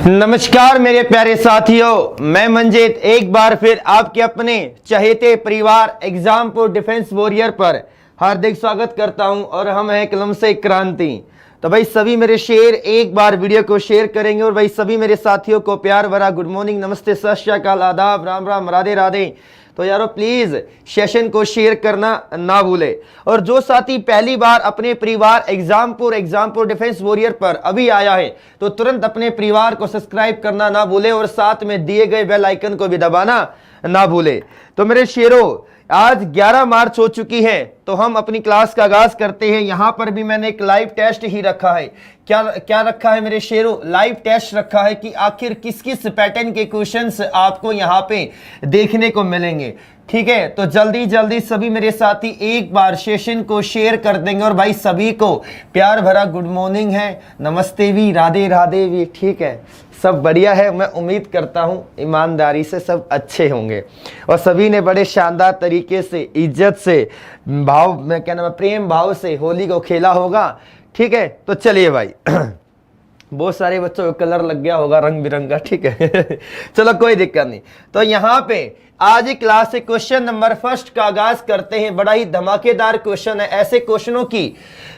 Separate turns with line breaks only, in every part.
नमस्कार मेरे प्यारे साथियों, मैं मंजीत एक बार फिर आपके अपने चहेते परिवार एग्जामपुर डिफेंस वॉरियर पर हार्दिक स्वागत करता हूं और हम हैं कलम से क्रांति। तो भाई सभी मेरे शेर एक बार वीडियो को शेयर करेंगे और भाई सभी मेरे साथियों को प्यार भरा गुड मॉर्निंग, नमस्ते, सत श्री अकाल, आदाब, राम राम, राधे राधे। तो यारो प्लीज सेशन को शेयर करना ना भूले। और जो साथी पहली बार अपने परिवार एग्जामपुर डिफेंस वॉरियर पर अभी आया है तो तुरंत अपने परिवार को सब्सक्राइब करना ना भूले और साथ में दिए गए बेल आइकन को भी दबाना ना भूले। तो मेरे शेरों, आज 11 मार्च हो चुकी है तो हम अपनी क्लास का आगाज करते हैं। यहां पर भी मैंने एक लाइव टेस्ट ही रखा है। क्या रखा है मेरे शेरों? लाइव टेस्ट रखा है कि आखिर किस किस पैटर्न के क्वेश्चंस आपको यहां पे देखने को मिलेंगे। ठीक है, तो जल्दी जल्दी सभी मेरे साथी एक बार सेशन को शेयर कर देंगे और भाई सभी को प्यार भरा गुड मॉर्निंग है, नमस्ते भी, राधे राधे भी। ठीक है, सब बढ़िया है। मैं उम्मीद करता हूं ईमानदारी से सब अच्छे होंगे और सभी ने बड़े शानदार तरीके से इज्जत से भाव में क्या नाम प्रेम भाव से होली को खेला होगा। ठीक है, तो चलिए भाई बहुत सारे बच्चों को कलर लग गया होगा रंग बिरंगा। ठीक है चलो कोई दिक्कत नहीं। तो यहाँ पे आज ही क्लास से क्वेश्चन नंबर फर्स्ट का आगाज करते हैं। बड़ा ही धमाकेदार क्वेश्चन है। ऐसे क्वेश्चनों की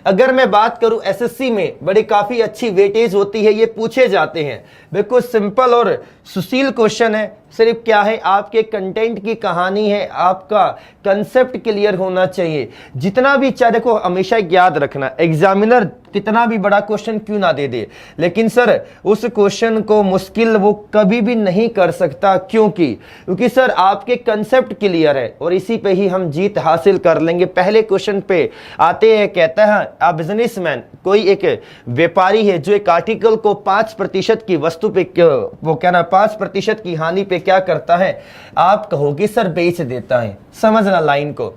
अगर मैं बात करूं एसएससी में बड़ी काफी अच्छी वेटेज होती है, ये पूछे जाते हैं। बिल्कुल सिंपल और सुशील क्वेश्चन है। सिर्फ क्या है, आपके कंटेंट की कहानी है, आपका कंसेप्ट क्लियर होना चाहिए। जितना भी चाहे, देखो हमेशा याद रखना, एग्जामिनर कितना भी बड़ा क्वेश्चन क्यों ना दे दे, लेकिन सर उस क्वेश्चन को मुश्किल वो कभी भी नहीं कर सकता। क्योंकि सर आपके कंसेप्ट क्लियर है और इसी पे ही हम जीत हासिल कर लेंगे। पहले क्वेश्चन पे आते हैं, कहता है अ बिजनेसमैन, कोई एक व्यापारी है जो एक आर्टिकल को 5% की वस्तु पे वो क्या ना 5% की हानि पे क्या करता है, आप कहोगे सर बेच देता है। समझना लाइन को।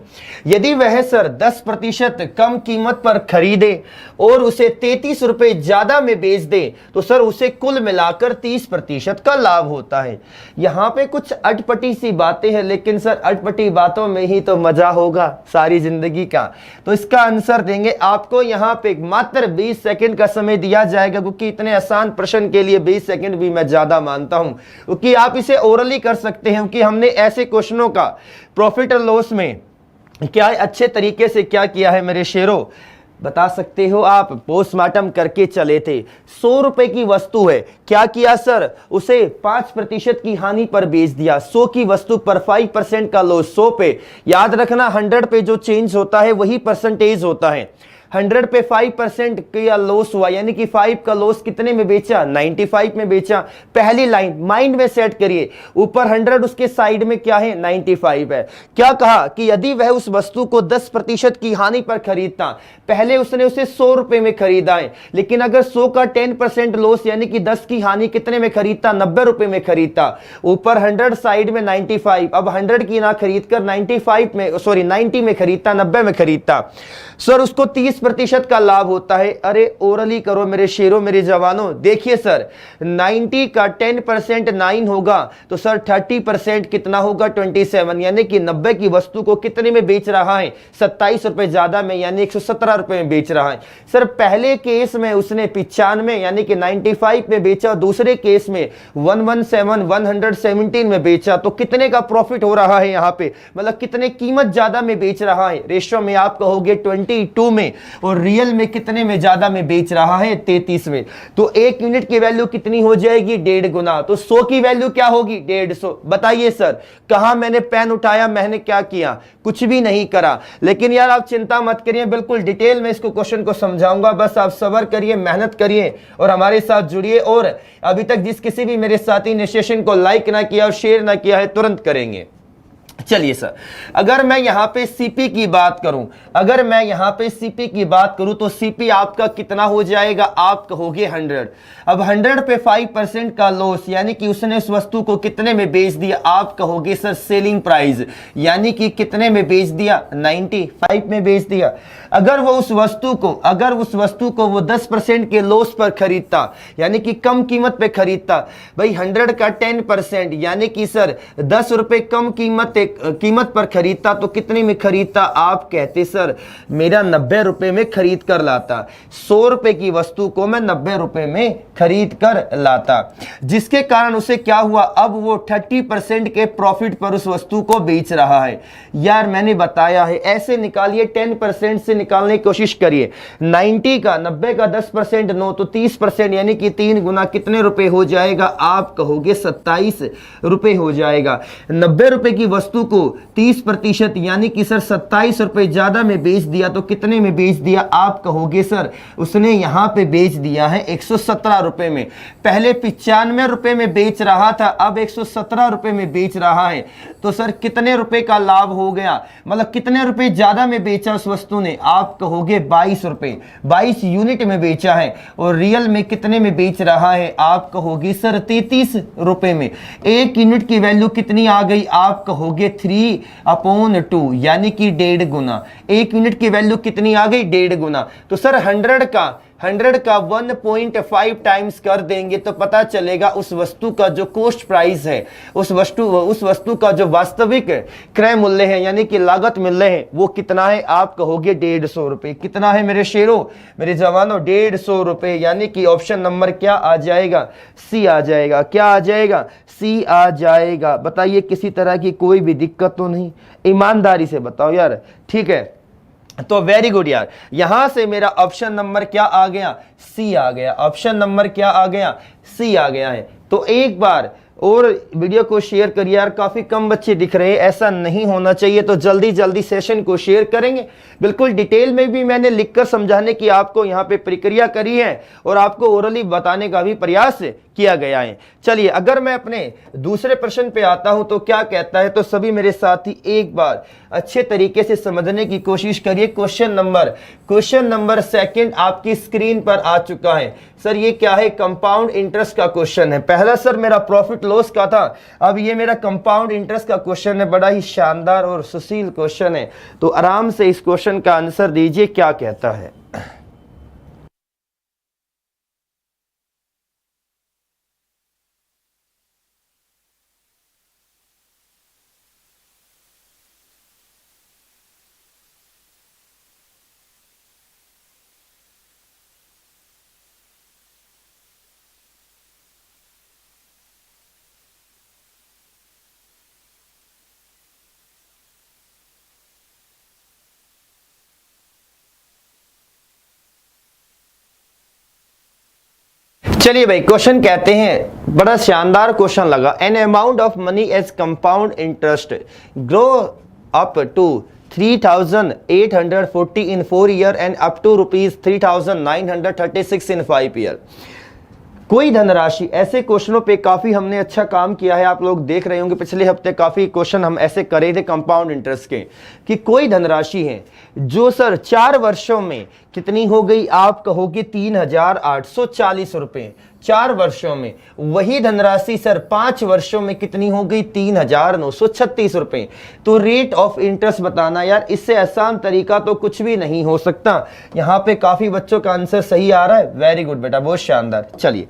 यदि वह सर 10% कम कीमत पर खरीदे और उसे 33 रुपए ज्यादा में बेच दे तो सर उसे कुल मिलाकर 30% का लाभ होता है। यहां पे कुछ अटपटी सी बातें हैं, लेकिन सर अटपटी बातों में ही तो मजा होगा सारी जिंदगी का। तो इसका आंसर देंगे आपको यहां पे मात्र 20 सेकंड का समय दिया जाएगा, क्योंकि इतने आसान प्रश्न के लिए 20 सेकंड भी मैं ज्यादा मानता हूं, क्योंकि आप इसे ओरली कर सकते हैं। क्योंकि हमने ऐसे क्वेश्चनों का प्रॉफिट और लॉस में क्या अच्छे तरीके से क्या किया है मेरे शेरों, बता सकते हो आप। पोस्टमार्टम करके चले थे। 100 रुपए की वस्तु है, क्या किया सर, उसे 5% की हानि पर बेच दिया। 100 की वस्तु पर 5% का लॉस। 100 पे याद रखना 100 पे जो चेंज होता है वही परसेंटेज होता है। 100 पे 5% का लॉस हुआ, यानी कि 5 का लॉस कितने में बेचा, 95 में बेचा। पहली लाइन माइंड में सेट करिए, ऊपर 100 उसके साइड में क्या है, 95 है। क्या कहा कि यदि वह उस वस्तु को 10% की हानि पर खरीदता, पहले उसने उसे 100 रुपए में खरीदा है, लेकिन अगर 100 का 10% लॉस यानी कि 10 की हानि कितने में खरीदता, 90 रुपए में खरीदता। ऊपर 100 साइड में 95, अब 100 की ना खरीदकर 90 में खरीदता, 90 में खरीदता। सर उसको 30% का लाभ होता है। अरे ओरली करो मेरे शेरों, मेरे जवानों। देखिए सर 90 का 10% 9 होगा तो सर 30% कितना होगा, 27, यानी कि 90 की वस्तु को कितने में बेच रहा है, 27 रुपए ज्यादा में, यानी 117 रुपए में बेच रहा है। सर पहले केस में उसने 95 यानी कि 95 में बेचा, दूसरे केस में 117 में बेचा। तो कितने का प्रॉफिट हो रहा है यहाँ पे, मतलब कितने कीमत ज्यादा में बेच रहा है। रेशो में आप कहोगे 22 में, और रियल में कितने में ज्यादा में बेच रहा है, 33 में। तो 1 यूनिट की वैल्यू कितनी हो जाएगी, 1.5 गुना। तो 100 की वैल्यू क्या होगी, 150। बताइए सर, कहां मैंने पेन उठाया, मैंने क्या किया, कुछ भी नहीं करा। लेकिन यार आप चिंता मत करिए, बिल्कुल डिटेल में इसको क्वेश्चन को समझाऊंगा। बस आप सब्र करिए, मेहनत करिए और हमारे साथ जुड़िए। और अभी तक जिस किसी भी मेरे साथी ने सेशन को लाइक ना किया और शेयर ना किया है, तुरंत करेंगे। चलिए सर, अगर मैं यहां पे सीपी की बात करूं, तो सीपी आपका कितना हो जाएगा, आप कहोगे 100। अब 100 पे 5% का लॉस, यानी कि उसने उस वस्तु को कितने में बेच दिया, आप कहोगे सर सेलिंग प्राइस, यानी कि कितने में बेच दिया, 95 में बेच दिया। अगर उस वस्तु को वो 10% के लॉस पर खरीदता, यानी कि कम कीमत पे खरीदता, भाई 100 का 10% यानी कि सर 10 रुपए कम कीमत कीमत पर खरीदता तो कितने में खरीदता? आप कहते सर मेरा 90 रुपए में खरीद कर लाता, 100 रुपए की वस्तु को मैं 90 रुपए में खरीद कर लाता, जिसके कारण उसे क्या हुआ, अब वो 30% के प्रॉफिट पर उस वस्तु को बेच रहा है। यार मैंने बताया है ऐसे निकालिए, 10% से निकालने की कोशिश करिए। 90 का 90 का 10% 9 तो 30%, यानी कि 3 गुना कितने रुपए हो जाएगा? आप कहोगे 27 रुपए हो जाएगा। 90 रुपए की वस्तु को 30% यानी कि सर 27 रुपए ज्यादा में बेच दिया तो कितने में बेच दिया? आप कहोगे सर उसने यहां पे बेच दिया है 117 रुपए में। पहले 95 रुपए में बेच रहा था, अब 117 रुपए में बेच रहा है, तो सर कितने रुपए का लाभ हो गया? मतलब कितने रुपए ज्यादा में बेचा उस वस्तु ने? आप कहोगे 22 रुपए, 22 यूनिट में बेचा है। और रियल में कितने में बेच रहा है? आप कहोगे सर 33 रुपए में। 1 यूनिट की वैल्यू कितनी आ गई? आप कहोगे 3/2 यानी कि 1.5 गुना। 1 यूनिट की वैल्यू कितनी आ गई? 1.5 गुना। तो सर 100 का 1.5 टाइम्स कर देंगे तो पता चलेगा उस वस्तु का जो कॉस्ट प्राइस है, उस वस्तु का जो वास्तविक क्रय मूल्य है यानी कि लागत मूल्य है वो कितना है? आप कहोगे 150 रुपए। कितना है मेरे शेरों, मेरे जवानों? 150 रुपए, यानी कि ऑप्शन नंबर क्या आ जाएगा? सी आ जाएगा। क्या आ जाएगा? सी आ जाएगा। बताइए किसी तरह की कोई भी दिक्कत तो नहीं? ईमानदारी से बताओ यार, ठीक है? तो वेरी गुड यार, यहां से मेरा ऑप्शन नंबर क्या आ गया? सी आ गया। ऑप्शन नंबर क्या आ गया? सी आ गया है। तो एक बार और वीडियो को शेयर करिए यार, काफी कम बच्चे दिख रहे हैं, ऐसा नहीं होना चाहिए। तो जल्दी जल्दी सेशन को शेयर करेंगे। बिल्कुल डिटेल में भी मैंने लिखकर समझाने की आपको यहाँ पे प्रक्रिया करी है और आपको ओरली बताने का भी प्रयास किया गया है। चलिए अगर मैं अपने दूसरे प्रश्न पे आता हूं तो क्या कहता है, तो सभी मेरे साथी एक बार अच्छे तरीके से समझने की कोशिश करिए। क्वेश्चन नंबर 2 आपकी स्क्रीन पर आ चुका है। सर ये क्या है? कंपाउंड इंटरेस्ट का क्वेश्चन है। पहला सर मेरा प्रॉफिट लॉस का था, अब ये मेरा कंपाउंड इंटरेस्ट का क्वेश्चन है। बड़ा ही शानदार और सुशील क्वेश्चन है, तो आराम से इस क्वेश्चन का आंसर दीजिए क्या कहता है। चलिए भाई, क्वेश्चन कहते हैं, बड़ा शानदार क्वेश्चन लगा। An amount of money as compound interest grow up to 3,840 in 4 year and up to ₹3,936 in 5 year. कोई धनराशि, ऐसे क्वेश्चनों पे काफी हमने अच्छा काम किया है। आप लोग देख रहे होंगे पिछले हफ्ते काफी क्वेश्चन हम ऐसे करे थे कंपाउंड इंटरेस्ट के, कि कोई धनराशि है जो सर 4 वर्षों में कितनी हो गई? आप कहोगे 3,840 रुपए 4 वर्षों में। वही धनराशि सर 5 वर्षों में कितनी हो गई? 3,936 रुपए। तो रेट ऑफ इंटरेस्ट बताना यार, इससे आसान तरीका तो कुछ भी नहीं हो सकता। यहाँ पे काफी बच्चों का आंसर सही आ रहा है। वेरी गुड बेटा, बहुत शानदार। चलिए,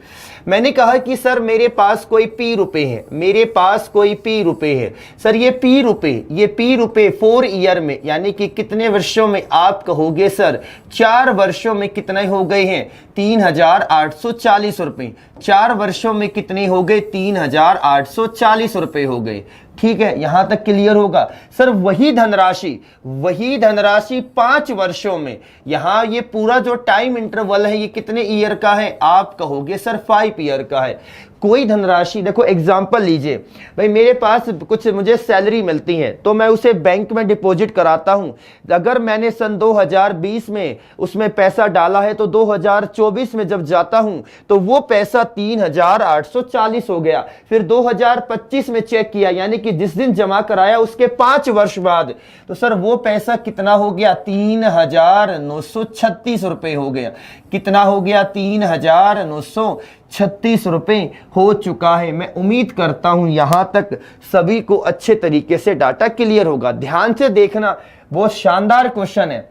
मैंने कहा कि सर मेरे पास कोई P रुपए है, मेरे पास कोई P रुपए है। सर ये P रुपए 4 ईयर में यानी कि कितने वर्षों में? आप कहोगे सर 4 वर्षों में कितने हो गए हैं? 3,840 रुपए। 4 वर्षों में कितने हो गए? 3,840 रुपए हो गए। ठीक है, यहां तक क्लियर होगा। सर वही धनराशि 5 वर्षों में, यहां ये पूरा जो टाइम इंटरवल है ये कितने ईयर का है? आप कहोगे सर 5 ईयर का है। कोई धनराशि, देखो एग्जांपल लीजिए भाई, मेरे पास कुछ मुझे सैलरी मिलती है तो मैं उसे बैंक में डिपॉजिट कराता हूं। अगर मैंने सन 2020 में उसमें पैसा डाला है तो 2024 में जब जाता हूं तो वो पैसा 3,840 हो गया। फिर 2025 में चेक किया, यानी कि जिस दिन जमा कराया उसके 5 वर्ष बाद, तो सर वो पैसा कितना हो गया? 3,936 रुपए हो गया। कितना हो गया? 3,936 रुपए हो चुका है। मैं उम्मीद करता हूं यहां तक सभी को अच्छे तरीके से डाटा क्लियर होगा। ध्यान से देखना, बहुत शानदार क्वेश्चन है।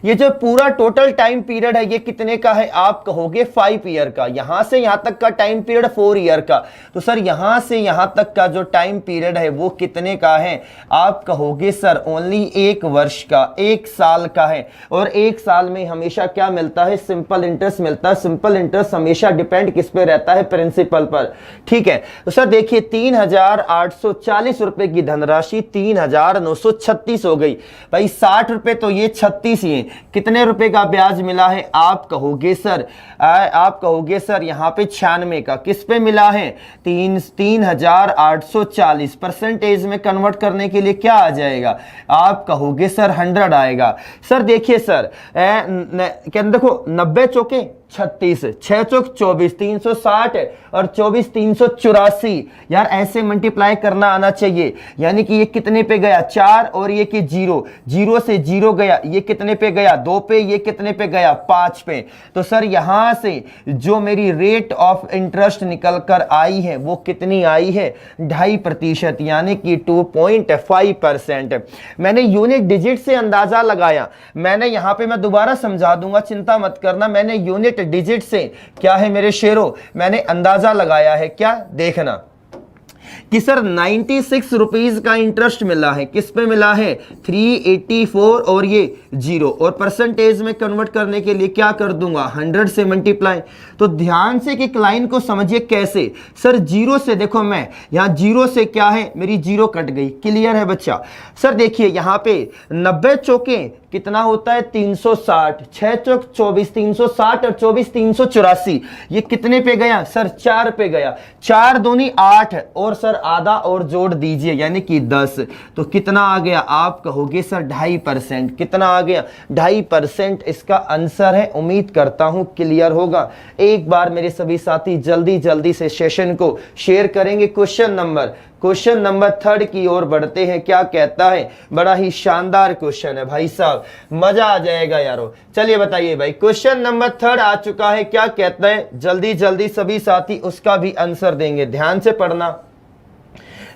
ये जो पूरा टोटल टाइम पीरियड है ये कितने का है, आप कहोगे 5 ईयर का। यहां से यहां तक का टाइम पीरियड 4 ईयर का। तो सर यहां से यहां तक का जो टाइम पीरियड है वो कितने का है, आप कहोगे सर ओनली 1 वर्ष का, 1 साल का है। और 1 साल में हमेशा क्या मिलता है, सिंपल इंटरेस्ट मिलता है। सिंपल इंटरेस्ट हमेशा डिपेंड किस पे रहता है, प्रिंसिपल पर। ठीक है, तो सर देखिए 3840 रुपए की धनराशि 3936 हो गई भाई। 60 रुपए तो ये 36 ही है, कितने रुपए का ब्याज मिला है, आप कहोगे सर यहाँ पे 96 का। किस पे मिला है, 3840। परसेंटेज में कन्वर्ट करने के लिए क्या आ जाएगा, आप कहोगे सर 100 आएगा। सर देखिए सर क्या देखो 90 चौके 36, 6 चौक 24, 360 और 24 384। यार ऐसे मल्टीप्लाई करना आना चाहिए। यानी कि ये कितने पे गया, 4 और ये कि 0, 0 से 0 गया, ये कितने पे गया, 2 पे, ये कितने पे गया, 5 पे। तो सर यहां से जो मेरी रेट ऑफ इंटरेस्ट निकल कर आई है वो कितनी आई है, 2.5%, यानी कि 2.5%। मैंने यूनिट डिजिट से अंदाजा लगाया। मैंने यहां पे मैं दोबारा समझा दूंगा, चिंता मत करना। मैंने यूनिट डिजिट से क्या है मेरे शेरों, मैंने अंदाजा लगाया है। क्या देखना कि सर 96 रुपीज का इंटरेस्ट मिला है। किस पे मिला है, 384 और ये 0। और परसेंटेज में कन्वर्ट करने के लिए क्या कर दूंगा, 100 से मल्टीप्लाई। तो ध्यान से कि लाइन को समझिए कैसे। सर 0 से देखो, मैं यहां 0 से क्या है, मेरी 0 कट गई। क्लियर है बच्चा। सर देखिए यहां पे 90 चौके कितना होता है, 360, 6 चौक 24, 360 और 24 384। ये कितने पे गया सर, 4 पे गया। 4 दूनी 8 और सर आधा और जोड़ दीजिए यानी कि 10। तो कितना आ गया, आप कहोगे सर 2.5%। कितना आ गया, 2.5% इसका आंसर है। उम्मीद करता हूं क्लियर होगा। एक बार मेरे सभी साथी जल्दी जल्दी से सेशन को शेयर करेंगे। क्वेश्चन नंबर 3 की ओर बढ़ते हैं। क्या कहता है, बड़ा ही शानदार क्वेश्चन है भाई साहब, मजा आ जाएगा यारो। चलिए बताइए भाई, क्वेश्चन नंबर 3 आ चुका है। क्या कहता है, जल्दी जल्दी सभी साथी उसका भी आंसर देंगे। ध्यान से पढ़ना,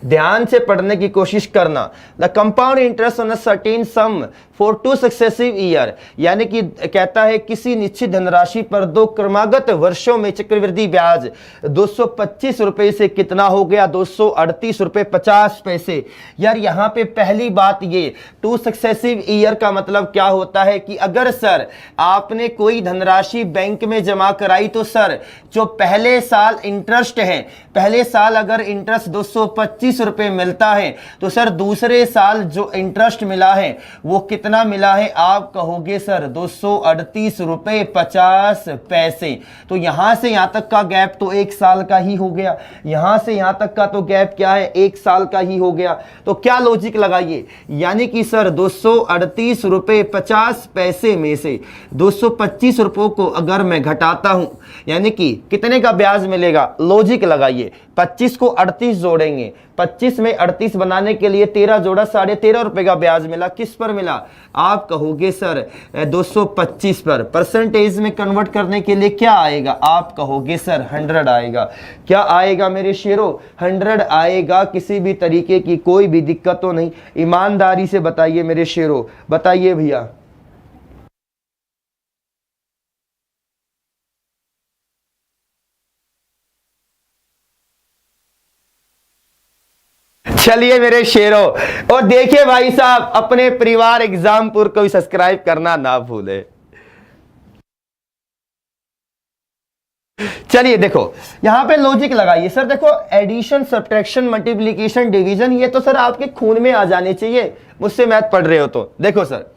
ध्यान से पढ़ने की कोशिश करना। The compound interest on a certain some for 2 successive year, यानी कि कहता है किसी निश्चित धनराशि पर 2 क्रमागत वर्षों में चक्रवृद्धि ब्याज 225 रुपए से कितना हो गया, 238 रुपए 50 पैसे। यार यहाँ पे पहली बात ये 2 सक्सेसिव ईयर का मतलब क्या होता है कि अगर सर आपने कोई धनराशि बैंक में जमा कराई तो सर जो पहले साल इंटरेस्ट है, पहले साल अगर इंटरेस्ट 225 रुपए मिलता है तो सर दूसरे साल जो इंटरेस्ट मिला है वो कितना मिला है, आप कहोगे सर 238 रुपए 50 पैसे। तो यहां से यहां तक का गैप तो 1 साल का ही हो गया। यहां से यहां तक का तो गैप क्या है, 1 साल का ही हो गया। तो क्या लॉजिक लगाइए, यानी कि सर 238 रुपए 50 पैसे में से 225 रुपयों को अगर मैं घटाता हूं, यानी कि कितने का ब्याज मिलेगा, लॉजिक लगाइए। 25 को 38 जोड़ेंगे, 25 में 38 बनाने के लिए 13 जोड़ा, 13.5 रुपए का ब्याज मिला। किस पर मिला, आप कहोगे सर 225 पर। परसेंटेज में कन्वर्ट करने के लिए क्या आएगा, आप कहोगे सर 100 आएगा। क्या आएगा मेरे शेरों, 100 आएगा। किसी भी तरीके की कोई भी दिक्कत तो नहीं, ईमानदारी से बताइए मेरे शेरों, बताइए भैया। चलिए मेरे शेरों, और देखिए भाई साहब अपने परिवार एग्जामपुर को भी सब्सक्राइब करना ना भूले। चलिए देखो यहां पे लॉजिक लगाइए। सर देखो एडिशन, सब्ट्रैक्शन, मल्टीप्लिकेशन, डिवीजन, ये तो सर आपके खून में आ जाने चाहिए, मुझसे मैथ पढ़ रहे हो तो। देखो सर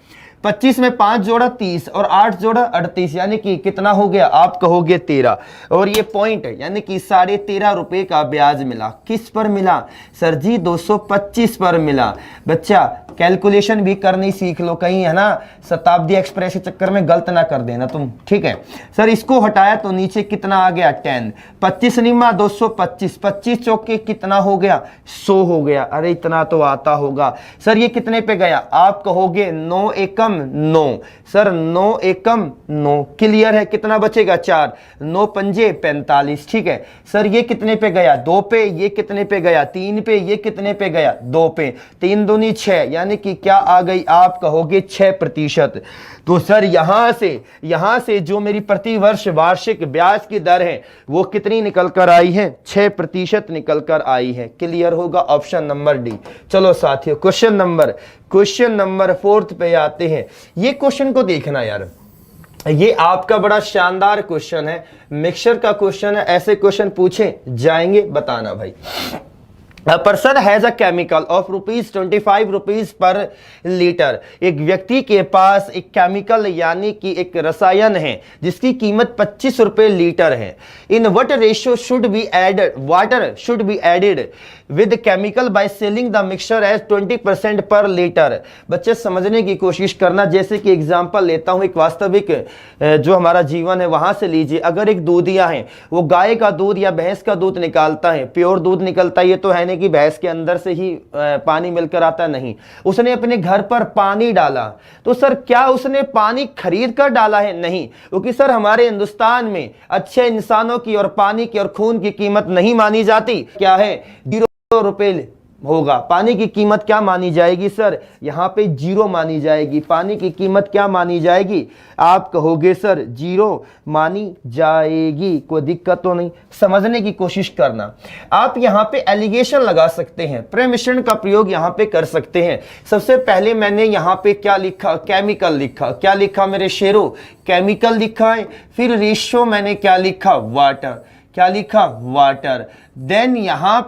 25 में 5 जोड़ा 30 और 8 जोड़ा 38, यानी कि कितना हो गया, आप कहोगे 13। और ये पॉइंट है, यानी कि 13.5 रुपए का ब्याज मिला। किस पर मिला सर जी, 225 पर मिला। बच्चा कैलकुलेशन भी करनी सीख लो, कहीं है ना शताब्दी एक्सप्रेस के चक्कर में गलत ना कर देना तुम, ठीक है। सर इसको हटाया तो नीचे कितना आ गया, 10। 25 निम्मा 225, 25 चौके कितना हो गया, 100 हो गया। अरे इतना तो आता होगा। सर ये कितने पे गया, आप कहोगे 9 एकम एकम 9, सर 9 एकम 9, क्लियर है। कितना बचेगा 4, 9 पंजे 45, ठीक है सर। ये कितने पे गया 2 पे, ये कितने पे गया 3 पे, ये कितने पे गया 2 पे, 3 दूनी 6, यानी कि क्या आ गई आप कहोगे 6%। तो सर यहां से जो मेरी प्रति वर्ष वार्षिक ब्याज की दर है वो कितनी निकल कर आई है, 6% निकल कर आई है। क्लियर होगा, ऑप्शन नंबर डी। चलो साथियों क्वेश्चन नंबर 4 पे आते हैं। ये क्वेश्चन को देखना यार, ये आपका बड़ा शानदार क्वेश्चन है, मिक्सचर का क्वेश्चन है। ऐसे क्वेश्चन पूछे जाएंगे, बताना भाई। A person has a chemical of ₹25 per litre. एक व्यक्ति के पास एक केमिकल यानी कि एक रसायन है जिसकी कीमत 25 रुपए लीटर है। In what ratio should be added water should be added with chemical by selling the mixture as 20% per litre. बच्चे समझने की कोशिश करना। जैसे कि एग्जांपल लेता हूं, एक वास्तविक जो हमारा जीवन है वहां से लीजिए। अगर एक दूधिया है, वो गाय का दूध या भैंस का दूध निकालता है, प्योर दूध निकलता है, ये तो है नहीं कि भैंस के अंदर से ही पानी मिलकर आता, नहीं। उसने अपने घर पर पानी डाला, तो सर क्या उसने पानी खरीद कर डाला है? नहीं, क्योंकि सर हमारे हिंदुस्तान में अच्छे इंसानों की और पानी की और खून की कीमत नहीं मानी जाती। क्या है, ₹0 होगा। पानी की कीमत क्या मानी जाएगी सर? यहां पे 0 मानी जाएगी। पानी की कीमत क्या मानी जाएगी? आप कहोगे सर 0 मानी जाएगी। कोई दिक्कत तो नहीं, समझने की कोशिश करना। आप यहां पे एलिगेशन लगा सकते हैं, प्रेमिश्रण का प्रयोग यहां पे कर सकते हैं। सबसे पहले मैंने यहां पे क्या लिखा, केमिकल लिखा। क्या लिखा मेरे शेरों? केमिकल लिखा है। फिर रेशियो मैंने क्या लिखा? वाटर। क्या लिखा? वाटर। देन यहां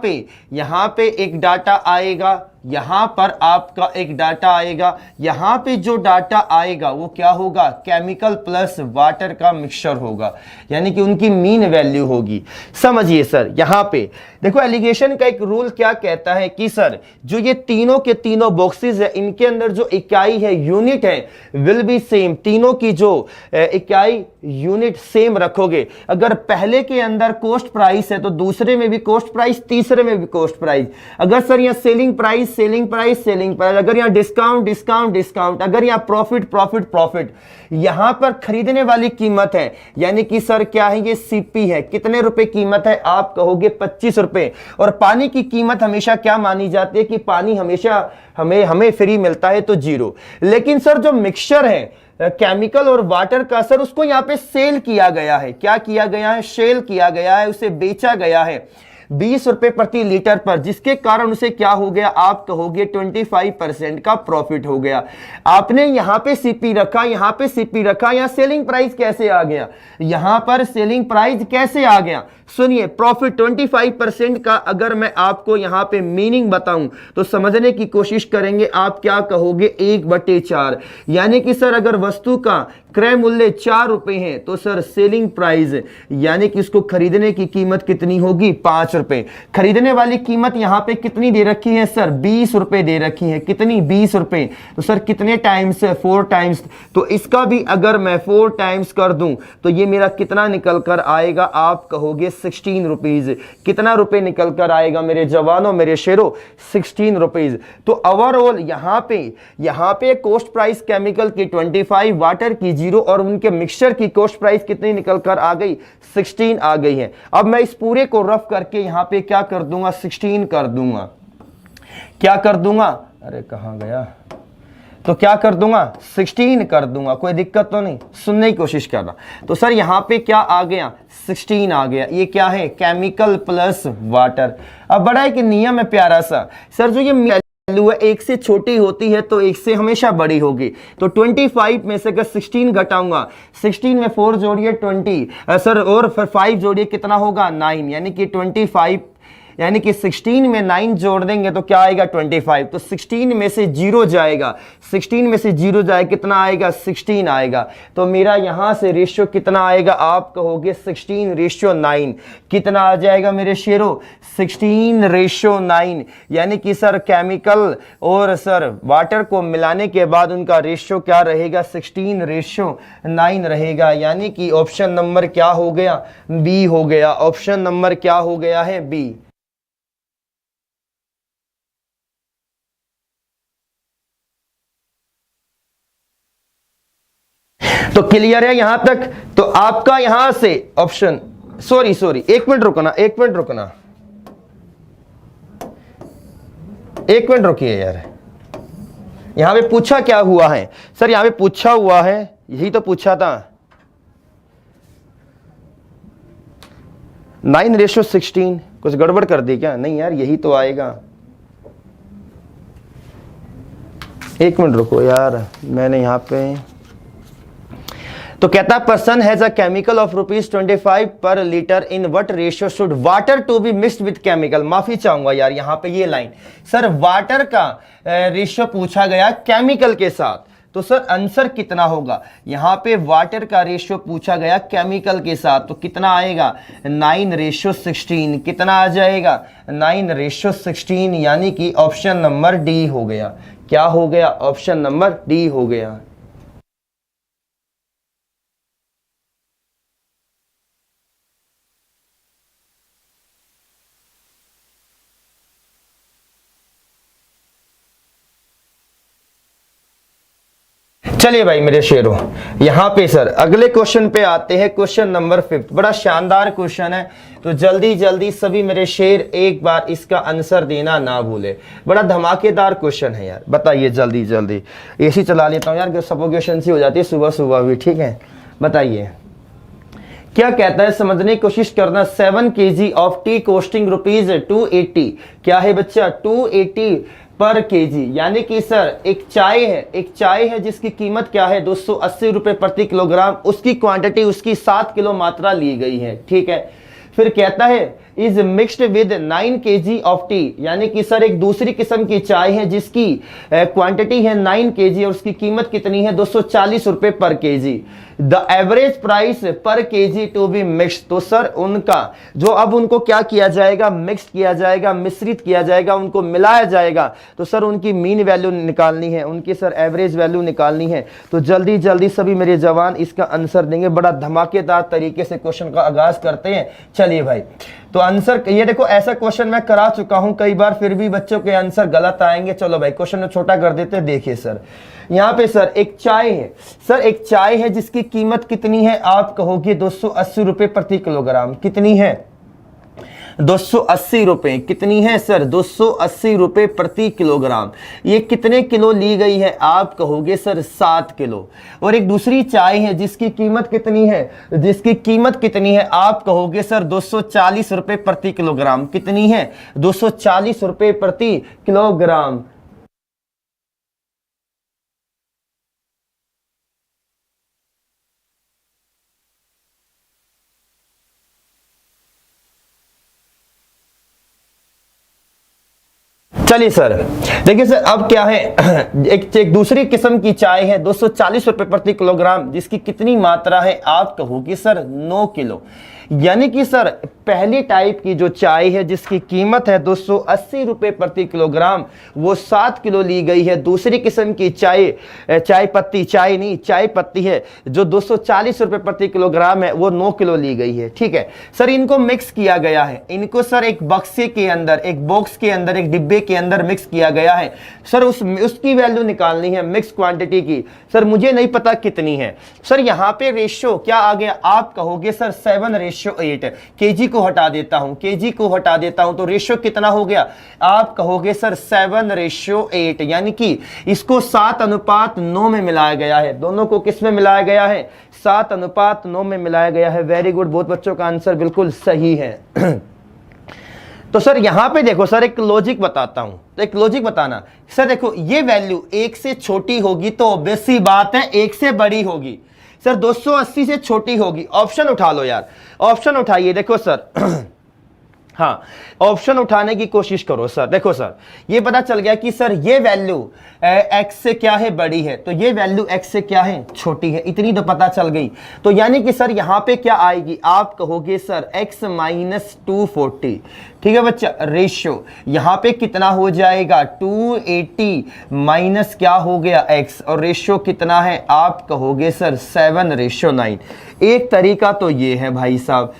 पे एक डाटा आएगा, यहां पर आपका एक डाटा आएगा। यहां पे जो डाटा आएगा वो क्या होगा? केमिकल प्लस वाटर का मिक्सचर होगा, यानी कि उनकी मीन वैल्यू होगी। समझिए सर, यहां पे देखो एलिगेशन का एक रूल क्या कहता है कि सर जो ये तीनों के तीनों बॉक्सेस है, इनके अंदर जो इकाई है, यूनिट है, विल बी सेम। तीनों की जो इकाई यूनिट सेम रखोगे। अगर पहले के अंदर कॉस्ट प्राइस है तो दूसरे में भी कॉस्ट प्राइस, तीसरे में भी कॉस्ट प्राइस। अगर सर यहाँ सेलिंग प्राइस, अगर यहाँ डिस्काउंट, अगर यहाँ प्रॉफिट, यहां पर खरीदने वाली कीमत है, यानी कि सर क्या है, ये सीपी है। कितने रुपए कीमत है? आप कहोगे 25 रुपए। और पानी की कीमत हमेशा क्या मानी जाती है कि पानी हमेशा हमें फ्री मिलता है, तो 0। लेकिन सर जो मिक्सचर है केमिकल और वाटर का, सर उसको यहां पे सेल किया गया है। क्या किया गया है? सेल किया गया है, उसे बेचा गया है 20 रुपए प्रति लीटर पर, जिसके कारण उसे क्या हो गया? आप कहोगे 25% का प्रॉफिट हो गया। आपने यहां पे सीपी रखा, यहां सेलिंग प्राइस कैसे आ गया? यहां पर सेलिंग प्राइस कैसे आ गया? सुनिए, प्रॉफिट 25% का अगर मैं आपको यहां पे मीनिंग बताऊं तो समझने की कोशिश करेंगे। आप क्या कहोगे? 1/4, यानी कि सर अगर वस्तु का क्रय मूल्य 4 रुपए है तो सर सेलिंग प्राइस यानी कि इसको खरीदने की कीमत कितनी होगी? 5 रुपए। खरीदने वाली कीमत यहां पे कितनी दे रखी है सर? 20 रुपए दे रखी है। कितनी? 20 रुपए। तो सर कितने टाइम्स है? 4 टाइम्स। तो इसका भी अगर मैं 4 टाइम्स कर दूं तो ये मेरा कितना निकल कर आएगा? आप कहोगे 16 रुपीज। कितना रुपए निकल कर आएगा मेरे जवानों, मेरे शेरों? 16 रुपीज। तो ओवरऑल यहां पे कॉस्ट प्राइस केमिकल की 25, वाटर की 0 और उनके मिक्सचर की कॉस्ट प्राइस कितनी निकल कर आ गई? 16 आ गई है। अब मैं इस पूरे को रफ करके यहां पे क्या कर दूंगा? 16 कर दूंगा। क्या कर दूंगा? अरे कहां गया? तो क्या कर दूंगा? 16 कर दूंगा। कोई दिक्कत तो नहीं, सुनने की कोशिश करना। तो सर यहां पे क्या आ गया? 16 आ गया। ये क्या है? Chemical plus water. अब बड़ा एक नियम है प्यारा सा, सर जो ये वैल्यू है 1 से छोटी होती है तो 1 से हमेशा बड़ी होगी। तो 25 में से अगर 16 घटाऊंगा, 16 में 4 जोड़िए 20, सर और फिर 5 जोड़िए कितना होगा? 9, यानी कि 25, यानी कि 16 में 9 जोड़ देंगे तो क्या आएगा? 25। तो 16 में से 0 जाएगा, 16 में से 0 जाएगा, कितना आएगा? 16 आएगा। तो मेरा यहां से रेशियो कितना आएगा? आप कहोगे 16:9। कितना आ जाएगा मेरे शेरों? 16:9। यानी कि सर केमिकल और सर वाटर को मिलाने के बाद उनका रेशियो क्या रहेगा? 16:9 रहेगा। यानी कि ऑप्शन नंबर क्या हो गया? बी हो गया। ऑप्शन नंबर क्या हो गया है? बी। तो क्लियर है यहां तक। तो आपका यहां से ऑप्शन, सॉरी एक मिनट रुकना, एक मिनट रुकिए यार। यहां पे पूछा क्या हुआ है सर, यहां पे पूछा हुआ है, यही तो पूछा था 9:16। कुछ गड़बड़ कर दी क्या? नहीं यार यही तो आएगा। एक मिनट रुको यार, मैंने यहां पे तो कहता person has a chemical of ₹25 per litre in what ratio should water to be mixed with chemical. माफी चाहूंगा यार, यहां पे ये लाइन सर वाटर का रेशियो पूछा गया केमिकल के साथ, तो सर आंसर कितना होगा? यहां पे वाटर का रेशियो पूछा गया केमिकल के साथ, तो कितना आएगा? 9:16। कितना आ जाएगा? 9:16, यानी कि ऑप्शन नंबर डी हो गया। क्या हो गया? ऑप्शन नंबर डी हो गया। चलिए भाई मेरे शेरों, यहां पे सर अगले क्वेश्चन पे आते हैं। क्वेश्चन नंबर 5 बड़ा शानदार क्वेश्चन है, तो जल्दी जल्दी सभी मेरे शेर एक बार इसका आंसर देना ना भूले। बड़ा धमाकेदार क्वेश्चन है यार, बताइए जल्दी जल्दी। एसी चला लेता हूं यार, सफोकेशन सी हो जाती है सुबह सुबह भी। ठीक है, बताइए क्या कहता है, समझने की कोशिश करना। 7 kg ऑफ टी कोस्टिंग ₹280। क्या है बच्चा? 280 पर केजी, यानी कि सर एक चाय है जिसकी कीमत क्या है? 280 रुपए प्रति किलोग्राम। उसकी क्वांटिटी, उसकी 7 किलो मात्रा ली गई है। ठीक है, फिर कहता है is mixed with 9 kg of T, यानी कि सर एक दूसरी किस्म की चाय है जिसकी क्वांटिटी है 9 kg और उसकी कीमत कितनी है? 240 रुपए पर केजी। द एवरेज प्राइस पर केजी टू बी मिक्स, तो सर उनका जो अब उनको क्या किया जाएगा? मिक्स किया जाएगा, मिश्रित किया जाएगा, उनको मिलाया जाएगा। तो सर उनकी मीन वैल्यू निकालनी है, उनकी सर एवरेज वैल्यू निकालनी है। तो जल्दी जल्दी सभी मेरे जवान इसका आंसर देंगे। बड़ा धमाकेदार तरीके से क्वेश्चन का आगाज करते हैं। चलिए भाई, तो आंसर ये देखो, ऐसा क्वेश्चन मैं करा चुका हूं कई बार, फिर भी बच्चों के आंसर गलत आएंगे। चलो भाई क्वेश्चन छोटा कर देते हैं। देखिए सर यहां पे सर एक चाय है, सर एक चाय है जिसकी कीमत कितनी है? आप कहोगे 280 रुपए प्रति किलोग्राम। कितनी है? 280 रुपए। कितनी है सर? 280 रुपए प्रति किलोग्राम। ये कितने किलो ली गई है? आप कहोगे सर 7 किलो। और एक दूसरी चाय है जिसकी कीमत कितनी है? जिसकी कीमत कितनी है? आप कहोगे सर 240 रुपए प्रति किलोग्राम। कितनी है? 240 रुपए प्रति किलोग्राम। चलिए सर, देखिए सर अब क्या है, एक दूसरी किस्म की चाय है 240 रुपए प्रति किलोग्राम, जिसकी कितनी मात्रा है? आप कहोगे सर 9 किलो। यानी कि सर पहली टाइप की जो चाय है जिसकी कीमत है 280 रुपए प्रति किलोग्राम, वो 7 किलो ली गई है। दूसरी किस्म की चाय पत्ती है जो 240 रुपए प्रति किलोग्राम है, वो 9 किलो ली गई है। ठीक है सर, इनको मिक्स किया गया है। इनको सर एक बक्से के अंदर, एक बॉक्स के अंदर, एक डिब्बे के अंदर मिक्स किया गया है। सर उसकी वैल्यू निकालनी है, मिक्स क्वांटिटी की। सर मुझे नहीं पता कितनी है। सर यहाँ पे रेशियो क्या आ गया? आप कहोगे सर 7:8। केजी को हटा देता हूं, तो रेशियो कितना हो गया? आप कहोगे सर 7:8, यानी कि इसको 7:9 में मिलाया गया है। दोनों को किस में मिलाया गया है? 7:9 में मिलाया गया है। वेरी गुड, बहुत बच्चों का आंसर बिल्कुल सही है। तो सर यहां पे देखो सर, एक लॉजिक बताता हूं, तो एक लॉजिक बताना। सर देखो, ये वैल्यू 1 से छोटी होगी तो ऑब्वियस सी बात है 1 से बड़ी होगी। सर 280 से छोटी होगी। ऑप्शन उठा लो यार, ऑप्शन उठाइए। देखो सर हाँ, ऑप्शन उठाने की कोशिश करो सर। देखो सर, ये पता चल गया कि सर ये वैल्यू x से क्या है? बड़ी है, तो ये वैल्यू x से क्या है? छोटी है। इतनी तो पता चल गई। तो यानी कि सर यहां पे क्या आएगी? आप कहोगे सर x - 240। ठीक है बच्चा, रेशियो यहां पे कितना हो जाएगा? 280 माइनस क्या हो गया? x, और रेशियो कितना है? आप कहोगे सर 7:9। एक तरीका तो ये है भाई साहब।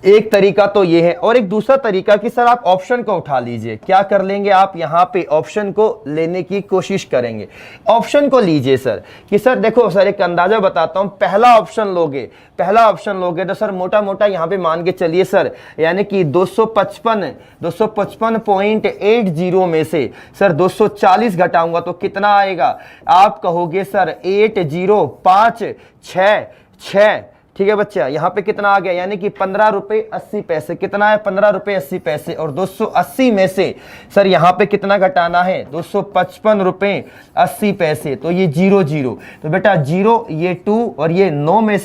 एक तरीका तो ये है, और एक दूसरा तरीका कि सर आप ऑप्शन को उठा लीजिए। क्या कर लेंगे आप, यहां पे ऑप्शन को लेने की कोशिश करेंगे। ऑप्शन को लीजिए सर, कि सर देखो सर एक अंदाजा बताता हूं, पहला ऑप्शन लोगे तो सर मोटा मोटा यहां पे मान के चलिए सर, यानी कि 255.80 में से सर 240 घटाऊंगा तो कितना आएगा, आप कहोगे सर 8056, ठीक है बच्चा, यहां पे कितना आ गया, यानी कि 15 रुपए 80 पैसे, कितना है 15 रुपए 80 पैसे, और 280 में से सर यहां पे कितना घटाना है, 255 रुपए 80 पैसे, तो ये 0 तो बेटा 0, ये 2 और ये 9 में